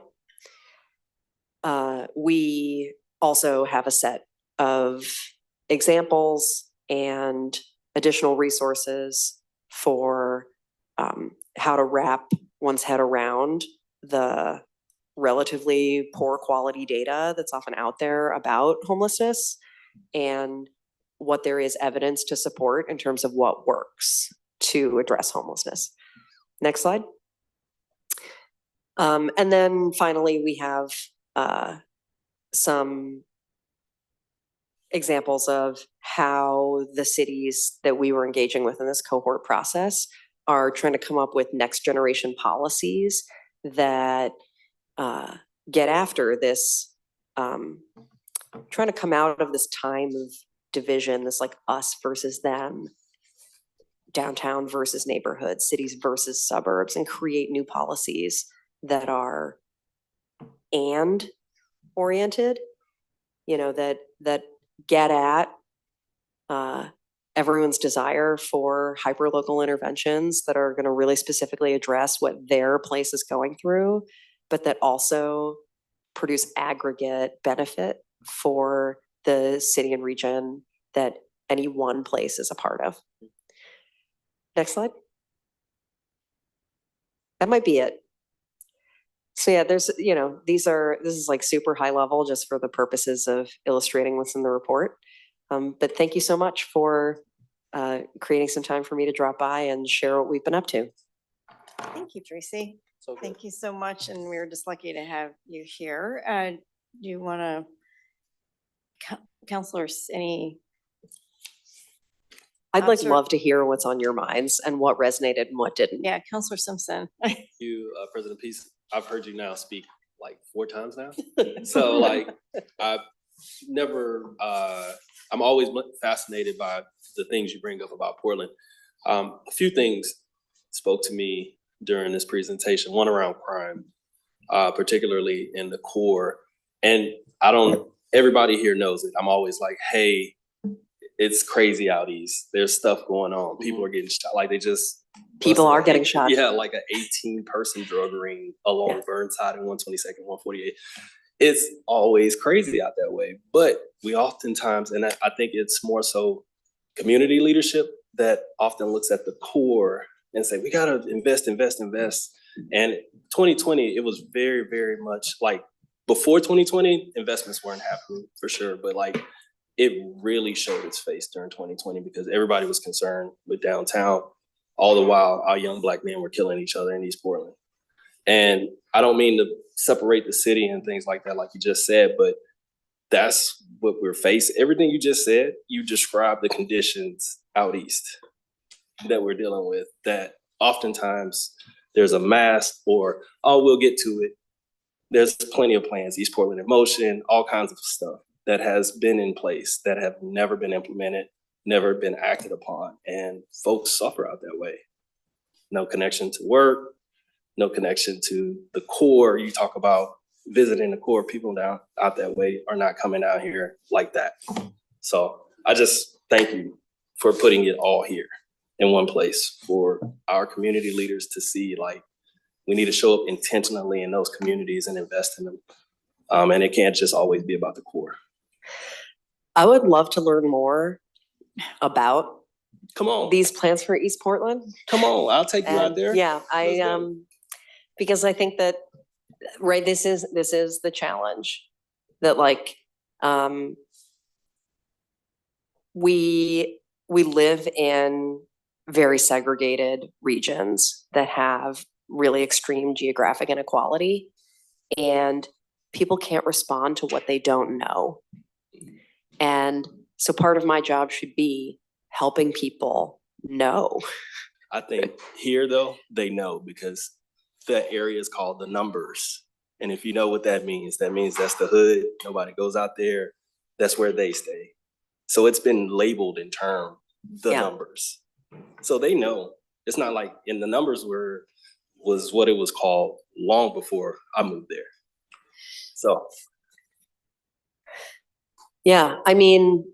We also have a set of examples and additional resources for how to wrap one's head around the relatively poor quality data that's often out there about homelessness and what there is evidence to support in terms of what works to address homelessness. Next slide. And then finally, we have some examples of how the cities that we were engaging with in this cohort process are trying to come up with next generation policies that get after this, trying to come out of this time of division, this like us versus them, downtown versus neighborhood, cities versus suburbs, and create new policies that are and oriented that get at everyone's desire for hyperlocal interventions that are going to really specifically address what their place is going through, but that also produce aggregate benefit for the city and region that any one place is a part of. Next slide. That might be it. So yeah, there's, this is like super high level just for the purposes of illustrating what's in the report. But thank you so much for creating some time for me to drop by and share what we've been up to. Thank you, Tracy. So good. Thank you so much, and we're just lucky to have you here. Do you want to, counselors, any? I'd like Counselor- love to hear what's on your minds and what resonated and what didn't. Yeah, Counselor Simpson. You, President Peace, I've heard you now speak like 4 times now. So like, I've never, I'm always fascinated by the things you bring up about Portland. A few things spoke to me during this presentation, one around crime, particularly in the core. And everybody here knows it. I'm always like, hey, it's crazy out east. There's stuff going on. People are getting shot. Like People are getting shot. Yeah, like an 18-person drug ring along Burnside and 122nd, 148. It's always crazy out that way. But we oftentimes, and I think it's more so community leadership that often looks at the core and say, we gotta invest. And 2020, it was very, very much like before 2020, investments weren't happening for sure. But like it really showed its face during 2020 because everybody was concerned with downtown. All the while, our young Black men were killing each other in East Portland. And I don't mean to separate the city and things like that, like you just said, but that's what we're facing. Everything you just said, you described the conditions out east that we're dealing with, that oftentimes there's a mask or, oh, we'll get to it. There's plenty of plans, East Portland in Motion, all kinds of stuff that has been in place that have never been implemented, never been acted upon, and folks suffer out that way. No connection to work, no connection to the core. You talk about visiting the core, people down out that way are not coming out here like that. So I just thank you for putting it all here in one place for our community leaders to see, like, we need to show up intentionally in those communities and invest in them. And it can't just always be about the core. I would love to learn more about Come on. these plans for East Portland. Come on, I'll take you out there. Yeah, Let's go. because I think that, right, this is the challenge that like, we live in very segregated regions that have really extreme geographic inequality, and people can't respond to what they don't know. And so part of my job should be helping people know. I think here though, they know because that area is called the numbers. And if you know what that means that's the hood. Nobody goes out there. That's where they stay. So it's been labeled in term, the numbers. So they know. It's not like in the numbers was what it was called long before I moved there. So. Yeah, I mean,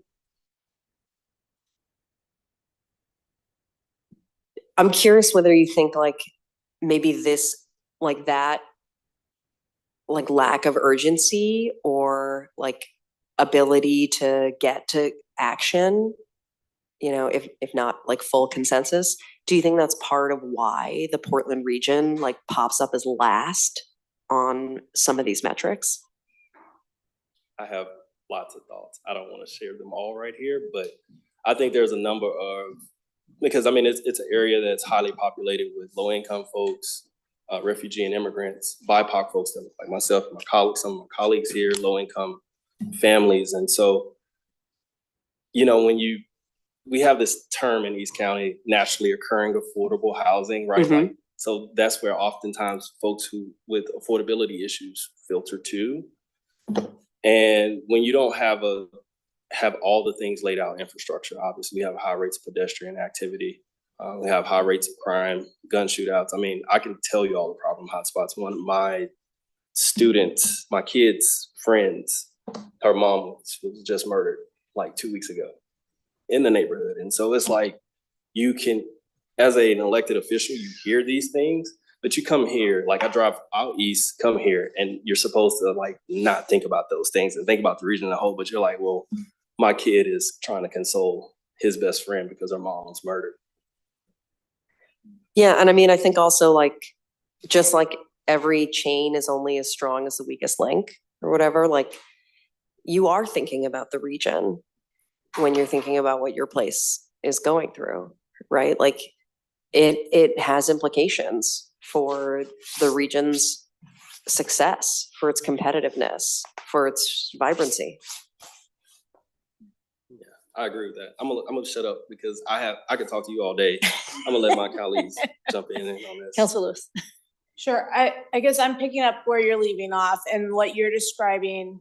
I'm curious whether you think like maybe this, like that, like lack of urgency or like ability to get to action, if not like full consensus, do you think that's part of why the Portland region like pops up as last on some of these metrics? I have lots of thoughts. I don't want to share them all right here, but I think there's a number of, because I mean, it's an area that's highly populated with low income folks, refugee and immigrants, BIPOC folks that look like myself, my colleagues, some of my colleagues here, low income families. And so, we have this term in East County, naturally occurring affordable housing, right? Mm-hmm. Like, so that's where oftentimes folks who with affordability issues filter to. And when you don't have all the things laid out, infrastructure, obviously we have high rates of pedestrian activity. We have high rates of crime, gun shootouts. I mean, I can tell you all the problem hotspots. One of my students, my kids' friends her mom was just murdered like 2 weeks ago in the neighborhood. And so it's like, you can, as an elected official, you hear these things, but you come here, like I drive out east, come here, and you're supposed to like not think about those things and think about the region as a whole, but you're like, well, my kid is trying to console his best friend because her mom was murdered. Yeah, and I mean, I think also like, just like every chain is only as strong as the weakest link or whatever, like you are thinking about the region when you're thinking about what your place is going through, right? Like it has implications for the region's success, for its competitiveness, for its vibrancy. I agree with that. I'm gonna shut up because I could talk to you all day. I'm gonna let my colleagues jump in on this. Council Lewis. Sure, I guess I'm picking up where you're leaving off, and what you're describing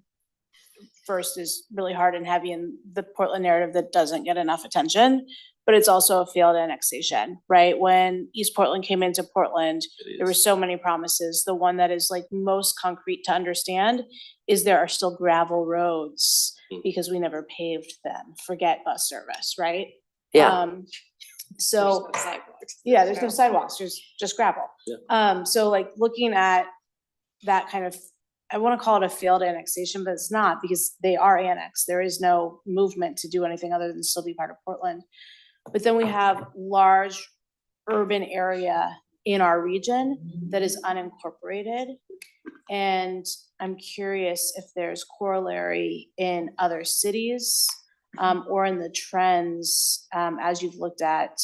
first is really hard and heavy in the Portland narrative that doesn't get enough attention, but it's also a failed annexation, right? When East Portland came into Portland, there were so many promises. The one that is like most concrete to understand is there are still gravel roads because we never paved them. Forget bus service, right? Yeah. So There's no sidewalks. yeah, there's no sidewalks, there's just gravel. Yeah. So like looking at that kind of, I want to call it a failed annexation, but it's not, because they are annexed. There is no movement to do anything other than still be part of Portland. But then we have large urban area in our region that is unincorporated. And I'm curious if there's corollary in other cities or in the trends as you've looked at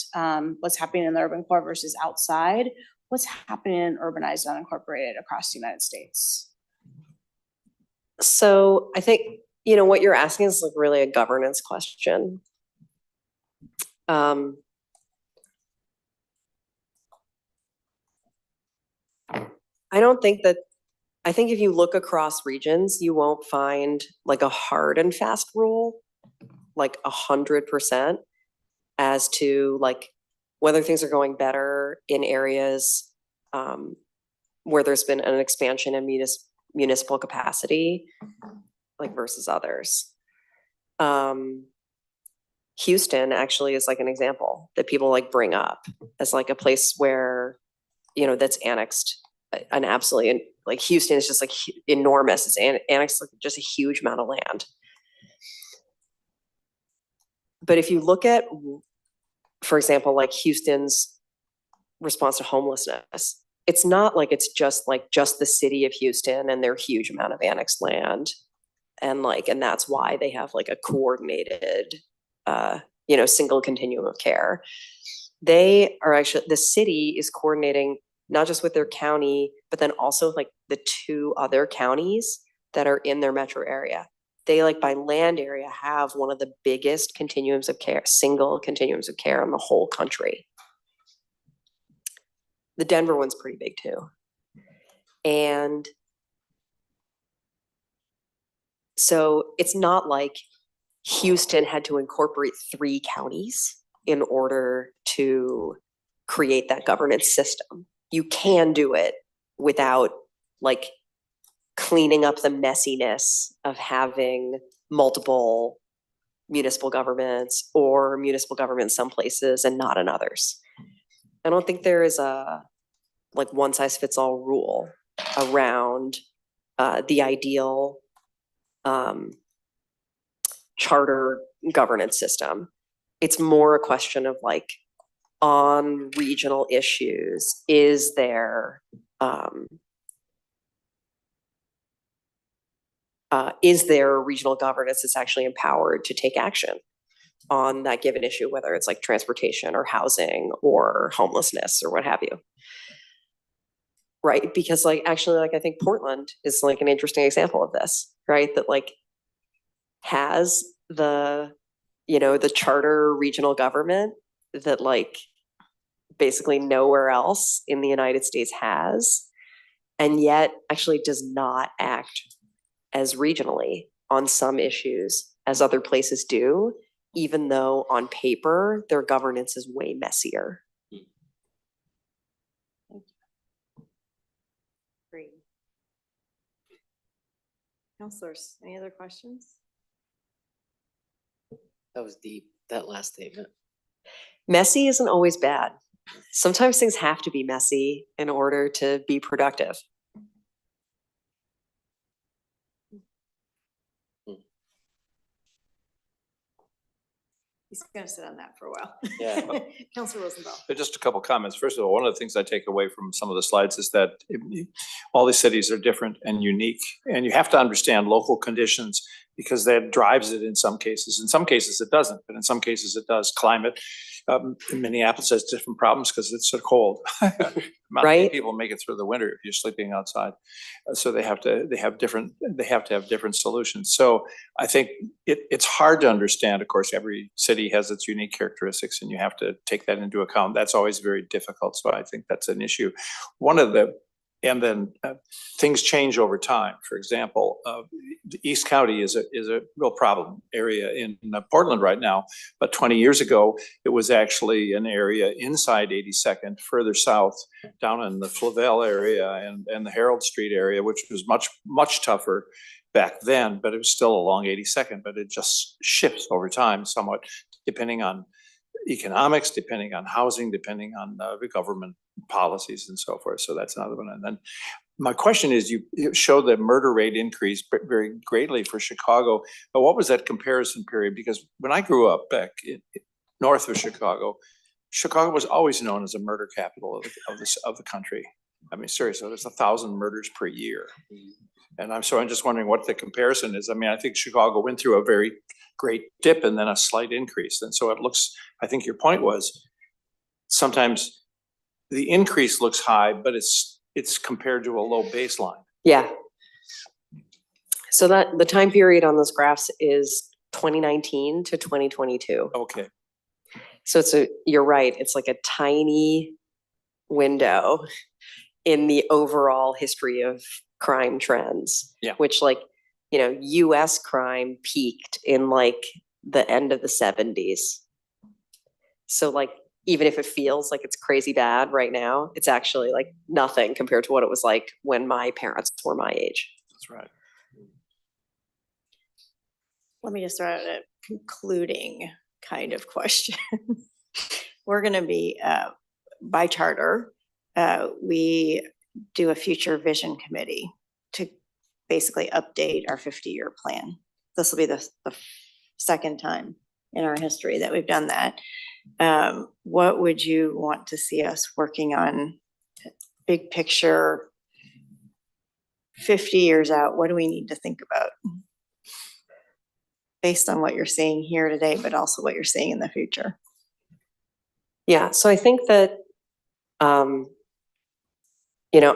what's happening in the urban core versus outside, what's happening in urbanized unincorporated across the United States? So I think, you know, what you're asking is like really a governance question. I don't think that, I think if you look across regions, you won't find like a hard and fast rule, like 100% as to like whether things are going better in areas where there's been an expansion in municipal capacity, like versus others. Houston actually is like an example that people like bring up as like a place where, you know, that's annexed an absolutely, like Houston is just like enormous. It's annexed like just a huge amount of land. But if you look at, for example, like Houston's response to homelessness, it's not like it's just the city of Houston and their huge amount of annexed land. And like, and that's why they have like a coordinated, you know, single continuum of care. They are actually, the city is coordinating not just with their county, but then also like the 2 other counties that are in their metro area. They like by land area have one of the biggest continuums of care, single continuums of care in the whole country. The Denver one's pretty big too. And so it's not like Houston had to incorporate 3 counties in order to create that governance system. You can do it without like cleaning up the messiness of having multiple municipal governments or municipal governments some places and not in others. I don't think there is a like one size fits all rule around the ideal charter governance system. It's more a question of like, on regional issues, is there regional governance that's actually empowered to take action on that given issue, whether it's like transportation or housing or homelessness or what have you. Right? Because like actually like I think Portland is like an interesting example of this, right? That like has the, you know, the charter regional government that like basically nowhere else in the United States has, and yet actually does not act as regionally on some issues as other places do, even though on paper their governance is way messier. Counselors, any other questions? That was deep, that last statement. Messy isn't always bad. Sometimes things have to be messy in order to be productive. He's gonna sit on that for a while. Yeah. Counselor Rosenthal. Just a couple comments. First of all, one of the things I take away from some of the slides is that all these cities are different and unique, and you have to understand local conditions because that drives it in some cases. In some cases it doesn't, but in some cases it does. Climate, Minneapolis has different problems because it's so cold. Not many Right. people make it through the winter if you're sleeping outside. So they have to have different solutions. So I think it's hard to understand. Of course, every city has its unique characteristics and you have to take that into account. That's always very difficult. So I think that's an issue. And then things change over time. For example, East County is a real problem area in Portland right now. But 20 years ago, it was actually an area inside 82nd, further south, down in the Flavel area and the Harold Street area, which was much tougher back then, but it was still along 82nd. But it just shifts over time somewhat, depending on economics, depending on housing, depending on the government policies and so forth. So that's another one. And then my question is, you showed the murder rate increase very greatly for Chicago, but what was that comparison period? Because when I grew up back north of Chicago, Chicago was always known as a murder capital of the country. I mean, seriously, there's 1,000 murders per year. And I'm just wondering what the comparison is. I mean, I think Chicago went through a very great dip and then a slight increase. And so it looks, I think your point was sometimes the increase looks high, but it's compared to a low baseline. Yeah. So that the time period on those graphs is 2019 to 2022. Okay. So you're right. It's like a tiny window in the overall history of crime trends. Yeah. Which US crime peaked in the end of the 70s. So even if it feels like it's crazy bad right now, it's actually nothing compared to what it was like when my parents were my age. That's right. Let me just throw out a concluding kind of question. We're gonna be, by charter, we do a future vision committee to basically update our 50-year plan. This will be the second time in our history that we've done that. What would you want to see us working on? Big picture, 50 years out, what do we need to think about? Based on what you're seeing here today, but also what you're seeing in the future. Yeah, so I think that,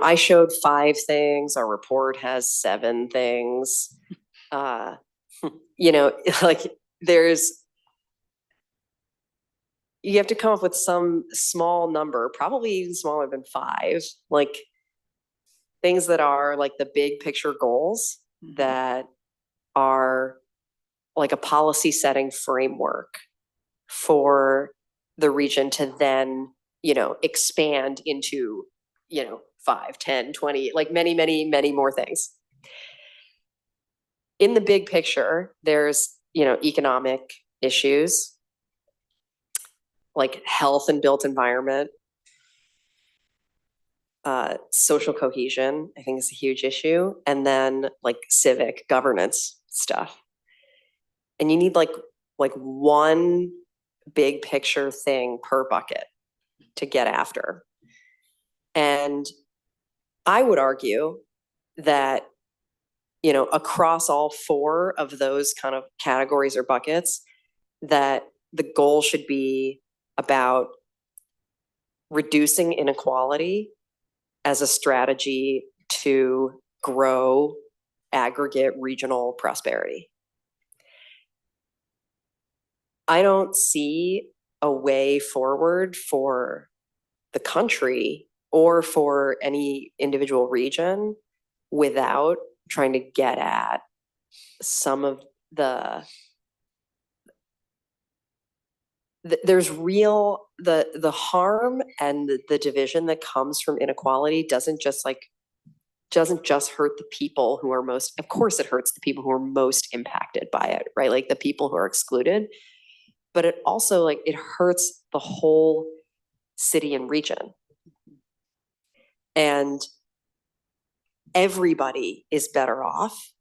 I showed 5 things, our report has 7 things. You have to come up with some small number, probably even smaller than 5, things that are the big picture goals that are a policy setting framework for the region to then, expand into, 5, 10, 20, many more things. In the big picture, there's, economic issues, health and built environment, social cohesion, I think is a huge issue. And then civic governance stuff. And you need one big picture thing per bucket to get after. And I would argue that, across all 4 of those kind of categories or buckets, that the goal should be about reducing inequality as a strategy to grow aggregate regional prosperity. I don't see a way forward for the country or for any individual region without trying to get at some of the there's real the harm and the division that comes from inequality doesn't just doesn't just hurt the people who are most, of course it hurts the people who are most impacted by it, right? Like the people who are excluded. But it also like, it hurts the whole city and region. And everybody is better off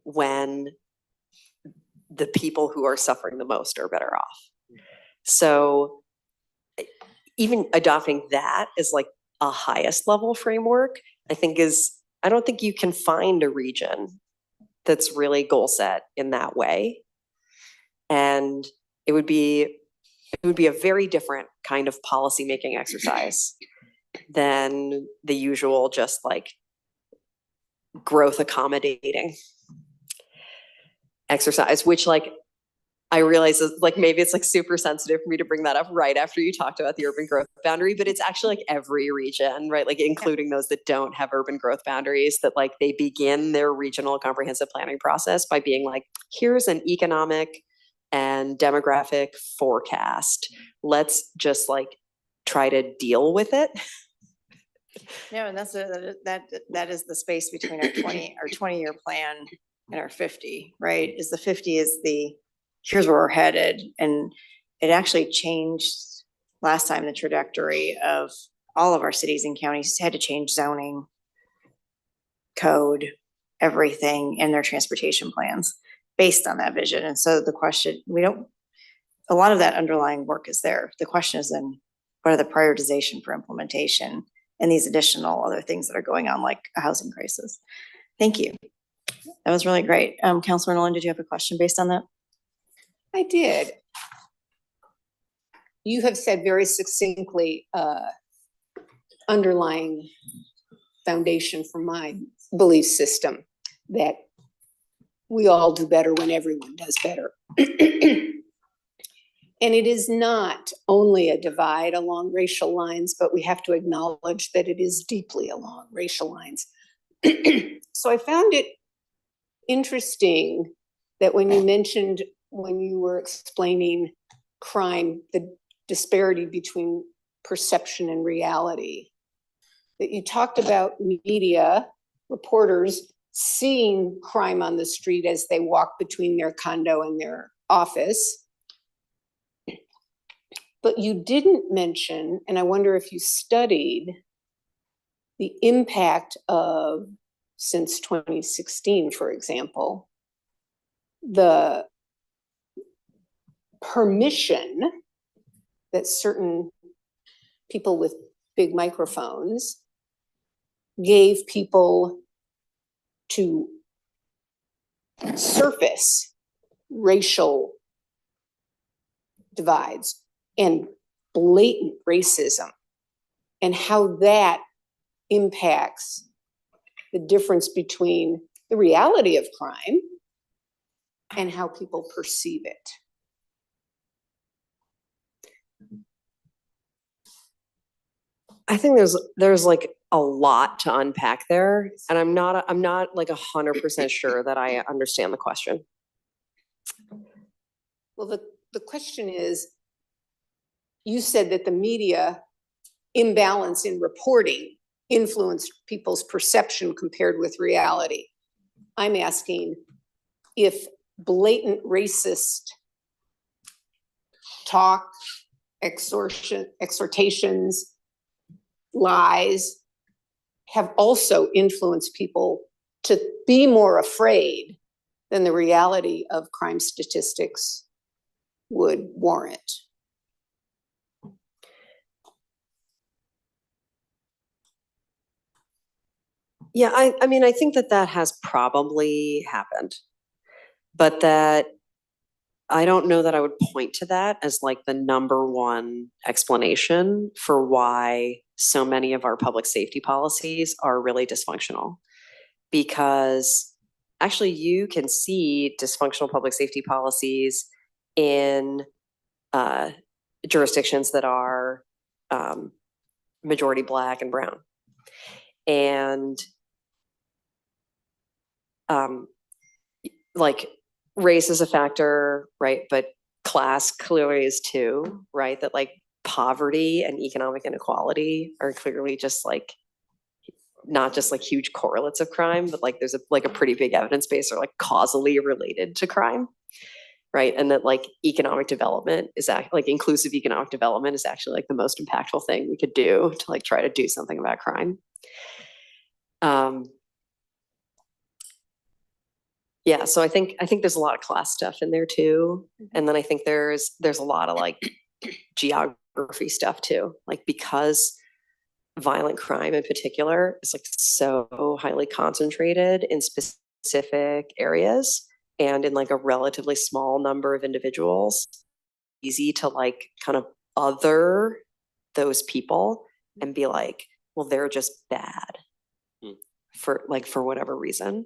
when the people who are suffering the most are better off. So even adopting that as like a highest level framework, I think I don't think you can find a region that's really goal set in that way. And it would be a very different kind of policymaking exercise than the usual just like growth accommodating exercise, which like I realize is like maybe it's like super sensitive for me to bring that up right after you talked about the urban growth boundary, but it's actually like every region, right? Like including those that don't have urban growth boundaries, that like they begin their regional comprehensive planning process by being like, here's an economic and demographic forecast. Let's just like try to deal with it. Yeah, and that is the space between our 20-year plan and our 50, right? Is the 50 is here's where we're headed. And it actually changed last time the trajectory of all of our cities and counties had to change zoning, code, everything in their transportation plans based on that vision. And so the question, a lot of that underlying work is there. The question is then, what are the prioritization for implementation and these additional other things that are going on, like a housing crisis? Thank you. That was really great. Councilor Nolan, did you have a question based on that? I did. You have said very succinctly, underlying foundation for my belief system, that we all do better when everyone does better. And it is not only a divide along racial lines, but we have to acknowledge that it is deeply along racial lines. So I found it interesting that when you were explaining crime, the disparity between perception and reality, that you talked about media reporters seeing crime on the street as they walk between their condo and their office. But you didn't mention, and I wonder if you studied the impact of, since 2016, for example, the permission that certain people with big microphones gave people to surface racial divides and blatant racism, and how that impacts the difference between the reality of crime and how people perceive it. I think there's like a lot to unpack there, and I'm not like 100% sure that I understand the question. Well, the question is, you said that the media imbalance in reporting influenced people's perception compared with reality. I'm asking if blatant racist talk, exhortations, lies have also influenced people to be more afraid than the reality of crime statistics would warrant. Yeah, I mean, I think that has probably happened, but that I don't know that I would point to that as like the number one explanation for why so many of our public safety policies are really dysfunctional. Because actually you can see dysfunctional public safety policies in jurisdictions that are majority Black and brown. And like race is a factor, right? But class clearly is too, right? That like poverty and economic inequality are clearly just like not just like huge correlates of crime, but like there's a pretty big evidence base or like causally related to crime. Right. And that like economic development is like inclusive economic development is actually like the most impactful thing we could do to like try to do something about crime. Yeah, so I think there's a lot of class stuff in there too. And then I think there's a lot of like geography stuff too. Like because violent crime in particular is like so highly concentrated in specific areas and in like a relatively small number of individuals, easy to like kind of other those people and be like, well, they're just bad for whatever reason.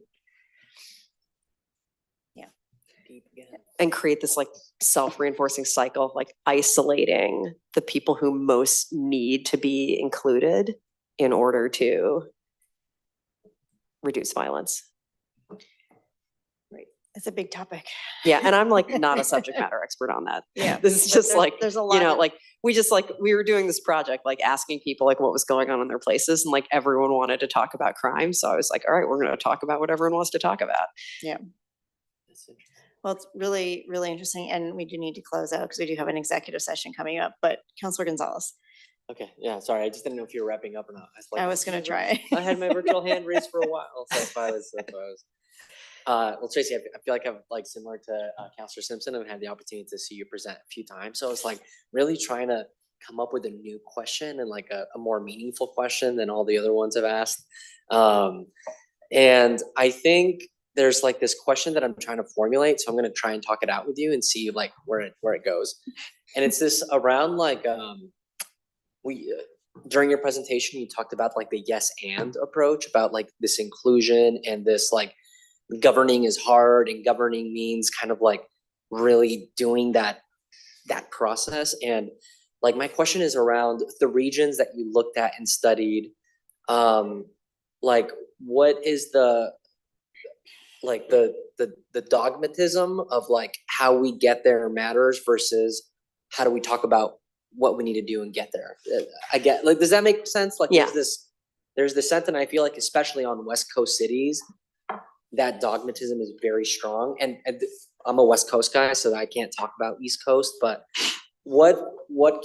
And create this like self-reinforcing cycle of like isolating the people who most need to be included in order to reduce violence. Right. It's a big topic. Yeah, and I'm like not a subject matter expert on that. Yeah. This is But just like, there's a you lot know, of- like we were doing this project, like asking people like what was going on in their places, and like everyone wanted to talk about crime. So I was like, all right, we're going to talk about what everyone wants to talk about. Yeah. Well, it's really, really interesting, and we do need to close out because we do have an executive session coming up, but Counselor Gonzalez, Okay, yeah, sorry, I just didn't know if you were wrapping up or not. I was gonna try. I had my virtual hand raised for a while, so that's why I was. Well, Tracy, I feel like I'm like similar to Counselor Simpson. I've had the opportunity to see you present a few times, so it's like really trying to come up with a new question and like a more meaningful question than all the other ones I've asked. And I think there's like this question that I'm trying to formulate, so I'm gonna try and talk it out with you and see like where it goes. And it's this around like during your presentation you talked about like the yes and approach about like this inclusion and this like governing is hard and governing means kind of like really doing that process. And like my question is around the regions that you looked at and studied. Like what is the dogmatism of like how we get there matters versus how do we talk about what we need to do and get there? I get, like, does that make sense? Like Yeah. there's this sense, and I feel like especially on West Coast cities, that dogmatism is very strong. And I'm a West Coast guy, so I can't talk about East Coast, but what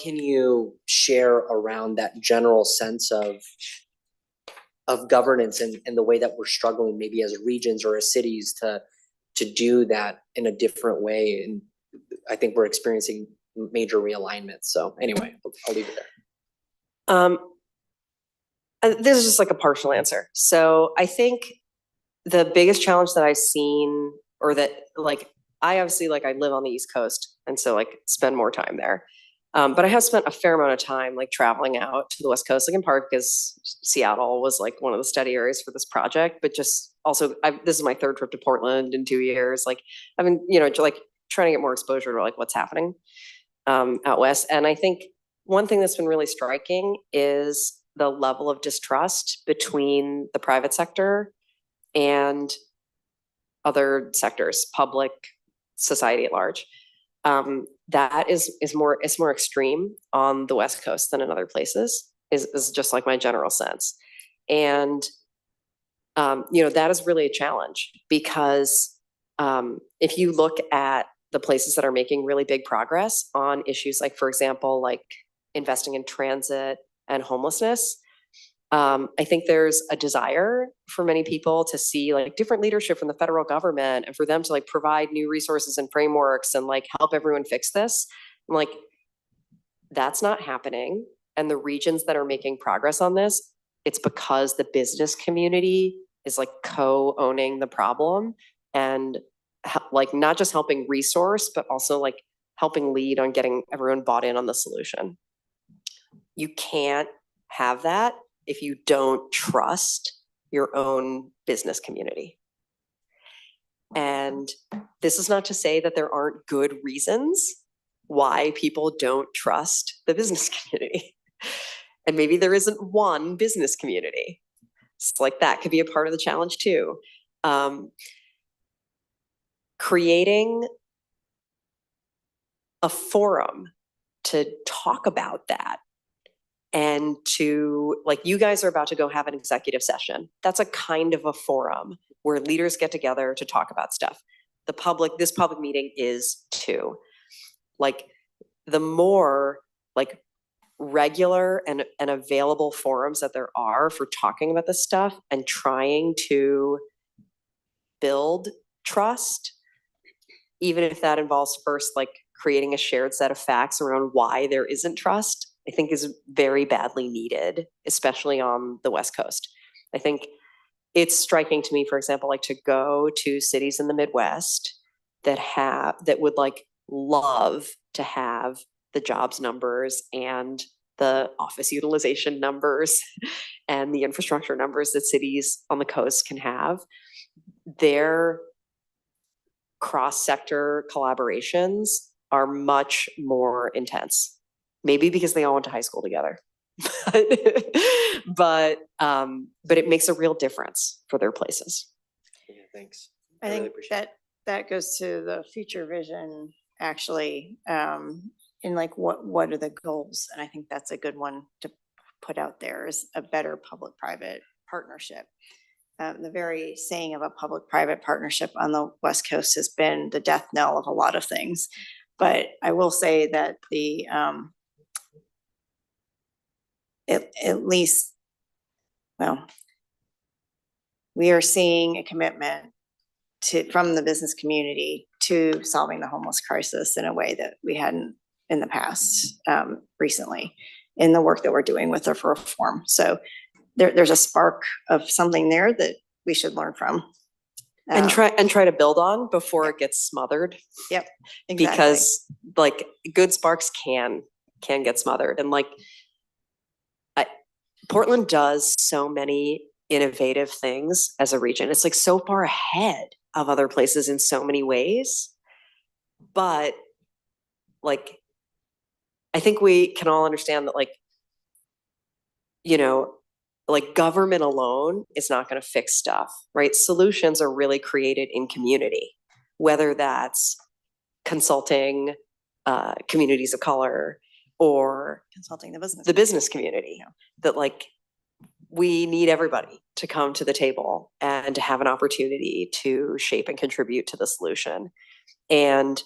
can you share around that general sense of governance and the way that we're struggling maybe as regions or as cities to do that in a different way? And I think we're experiencing major realignment. So anyway, I'll leave it there. This is just like a partial answer. So I think the biggest challenge that I've seen, or that like, I obviously like I live on the East Coast and so like spend more time there. But I have spent a fair amount of time like traveling out to the West Coast, like in part because Seattle was like one of the study areas for this project, but just also this is my third trip to Portland in 2 years. Like I've been, you know, like trying to get more exposure to like what's happening out West. And I think one thing that's been really striking is the level of distrust between the private sector and other sectors, public, society at large. That is more extreme on the West Coast than in other places, is just like my general sense. And, you know, that is really a challenge because if you look at the places that are making really big progress on issues like, for example, like investing in transit and homelessness, I think there's a desire for many people to see like different leadership from the federal government and for them to like provide new resources and frameworks and like help everyone fix this. I'm like, that's not happening. And the regions that are making progress on this, it's because the business community is like co-owning the problem and like not just helping resource, but also like helping lead on getting everyone bought in on the solution. You can't have that if you don't trust your own business community. And this is not to say that there aren't good reasons why people don't trust the business community. And maybe there isn't one business community. It's like that could be a part of the challenge too. Creating a forum to talk about that and to, like, you guys are about to go have an executive session. That's a kind of a forum where leaders get together to talk about stuff. This public meeting is too. Like, the more like regular and available forums that there are for talking about this stuff and trying to build trust, even if that involves first like creating a shared set of facts around why there isn't trust, I think is very badly needed, especially on the West Coast. I think it's striking to me, for example, like to go to cities in the Midwest that would like love to have the jobs numbers and the office utilization numbers and the infrastructure numbers that cities on the coast can have. Their cross-sector collaborations are much more intense. Maybe because they all went to high school together. But it makes a real difference for their places. Yeah, thanks. I really think appreciate that goes to the future vision, actually, in like what are the goals? And I think that's a good one to put out there, is a better public-private partnership. The very saying of a public-private partnership on the West Coast has been the death knell of a lot of things. But I will say that the at least, well, we are seeing a commitment from the business community to solving the homeless crisis in a way that we hadn't in the past, recently, in the work that we're doing with the reform. So there's a spark of something there that we should learn from. And try to build on before it gets smothered. Yep, exactly. Because like good sparks can get smothered. And like Portland does so many innovative things as a region. It's like so far ahead of other places in so many ways. But like, I think we can all understand that, like, you know, like government alone is not going to fix stuff, right? Solutions are really created in community, whether that's consulting communities of color or consulting the business community. That like we need everybody to come to the table and to have an opportunity to shape and contribute to the solution. And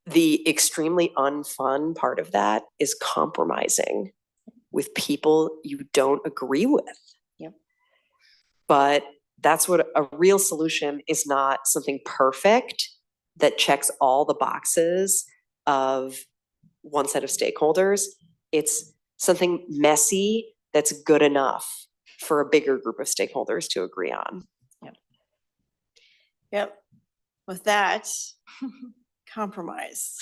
the extremely unfun part of that is compromising with people you don't agree with. Yep. But that's what a real solution is, not something perfect that checks all the boxes of one set of stakeholders. It's something messy that's good enough for a bigger group of stakeholders to agree on. Yep. With that, compromise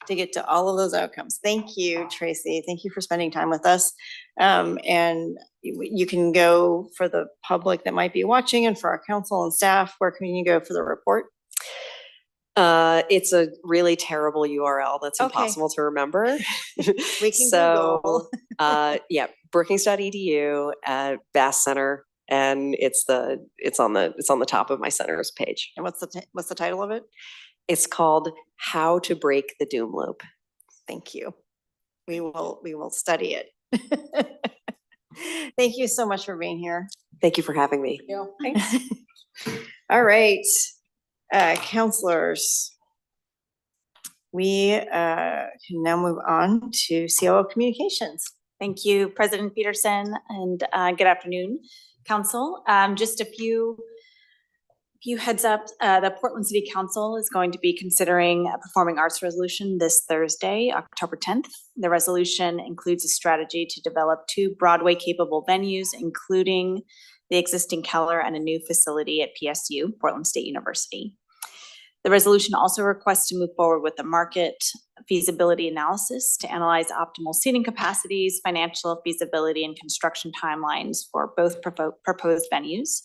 to get to all of those outcomes. Thank you, Tracy. Thank you for spending time with us. And you can go, for the public that might be watching and for our council and staff, where can you go for the report? It's a really terrible URL that's impossible to remember. We can Google. Yeah, Brookings.edu at Bass Center, and it's on the top of my center's page. And what's the title of it? It's called How to Break the Doom Loop. Thank you. We will study it. Thank you so much for being here. Thank you for having me. Thanks. All right, counselors. We can now move on to COO communications. Thank you, President Peterson, and good afternoon, Council. Just a few heads up. The Portland City Council is going to be considering a performing arts resolution this Thursday, October 10th. The resolution includes a strategy to develop 2 Broadway-capable venues, including the existing Keller and a new facility at PSU, Portland State University. The resolution also requests to move forward with the market feasibility analysis to analyze optimal seating capacities, financial feasibility, and construction timelines for both proposed venues.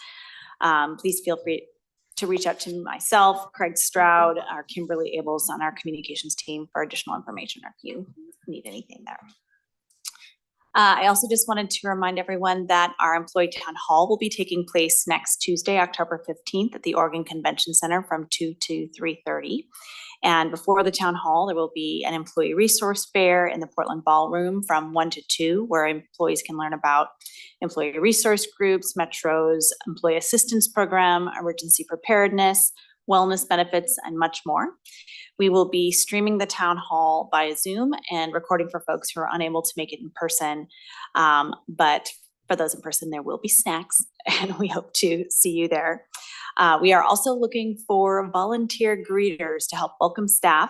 Please feel free to reach out to myself, Craig Stroud, or Kimberly Abels on our communications team for additional information if you need anything there. I also just wanted to remind everyone that our employee town hall will be taking place next Tuesday, October 15th at the Oregon Convention Center from 2 to 3:30. And before the town hall, there will be an employee resource fair in the Portland Ballroom from 1 to 2, where employees can learn about employee resource groups, Metro's employee assistance program, emergency preparedness, wellness benefits, and much more. We will be streaming the town hall via Zoom and recording for folks who are unable to make it in person. But for those in person, there will be snacks, and we hope to see you there. We are also looking for volunteer greeters to help welcome staff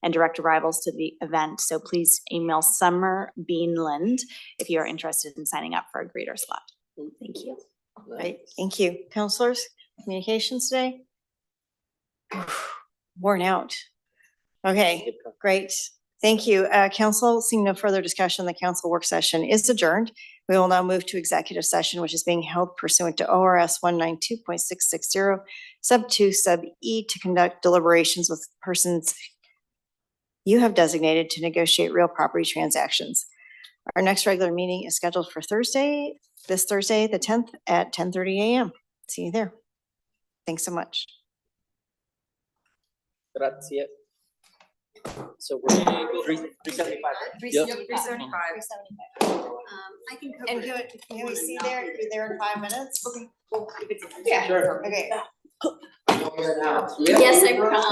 and direct arrivals to the event. So please email Summer Beanland if you are interested in signing up for a greeter slot. Thank you. Right, thank you. Counselors, communications today? Worn out. Okay, great. Thank you. Council, seeing no further discussion, the council work session is adjourned. We will now move to executive session, which is being held pursuant to ORS 192.660 sub 2 sub E to conduct deliberations with persons you have designated to negotiate real property transactions. Our next regular meeting is scheduled for this Thursday, the 10th at 10:30 a.m. See you there. Thanks so much. Grazie. So we're meeting 375. Yep. 375. And can we see there, you're there in 5 minutes? Okay. Sure. Okay. Yes, I promise.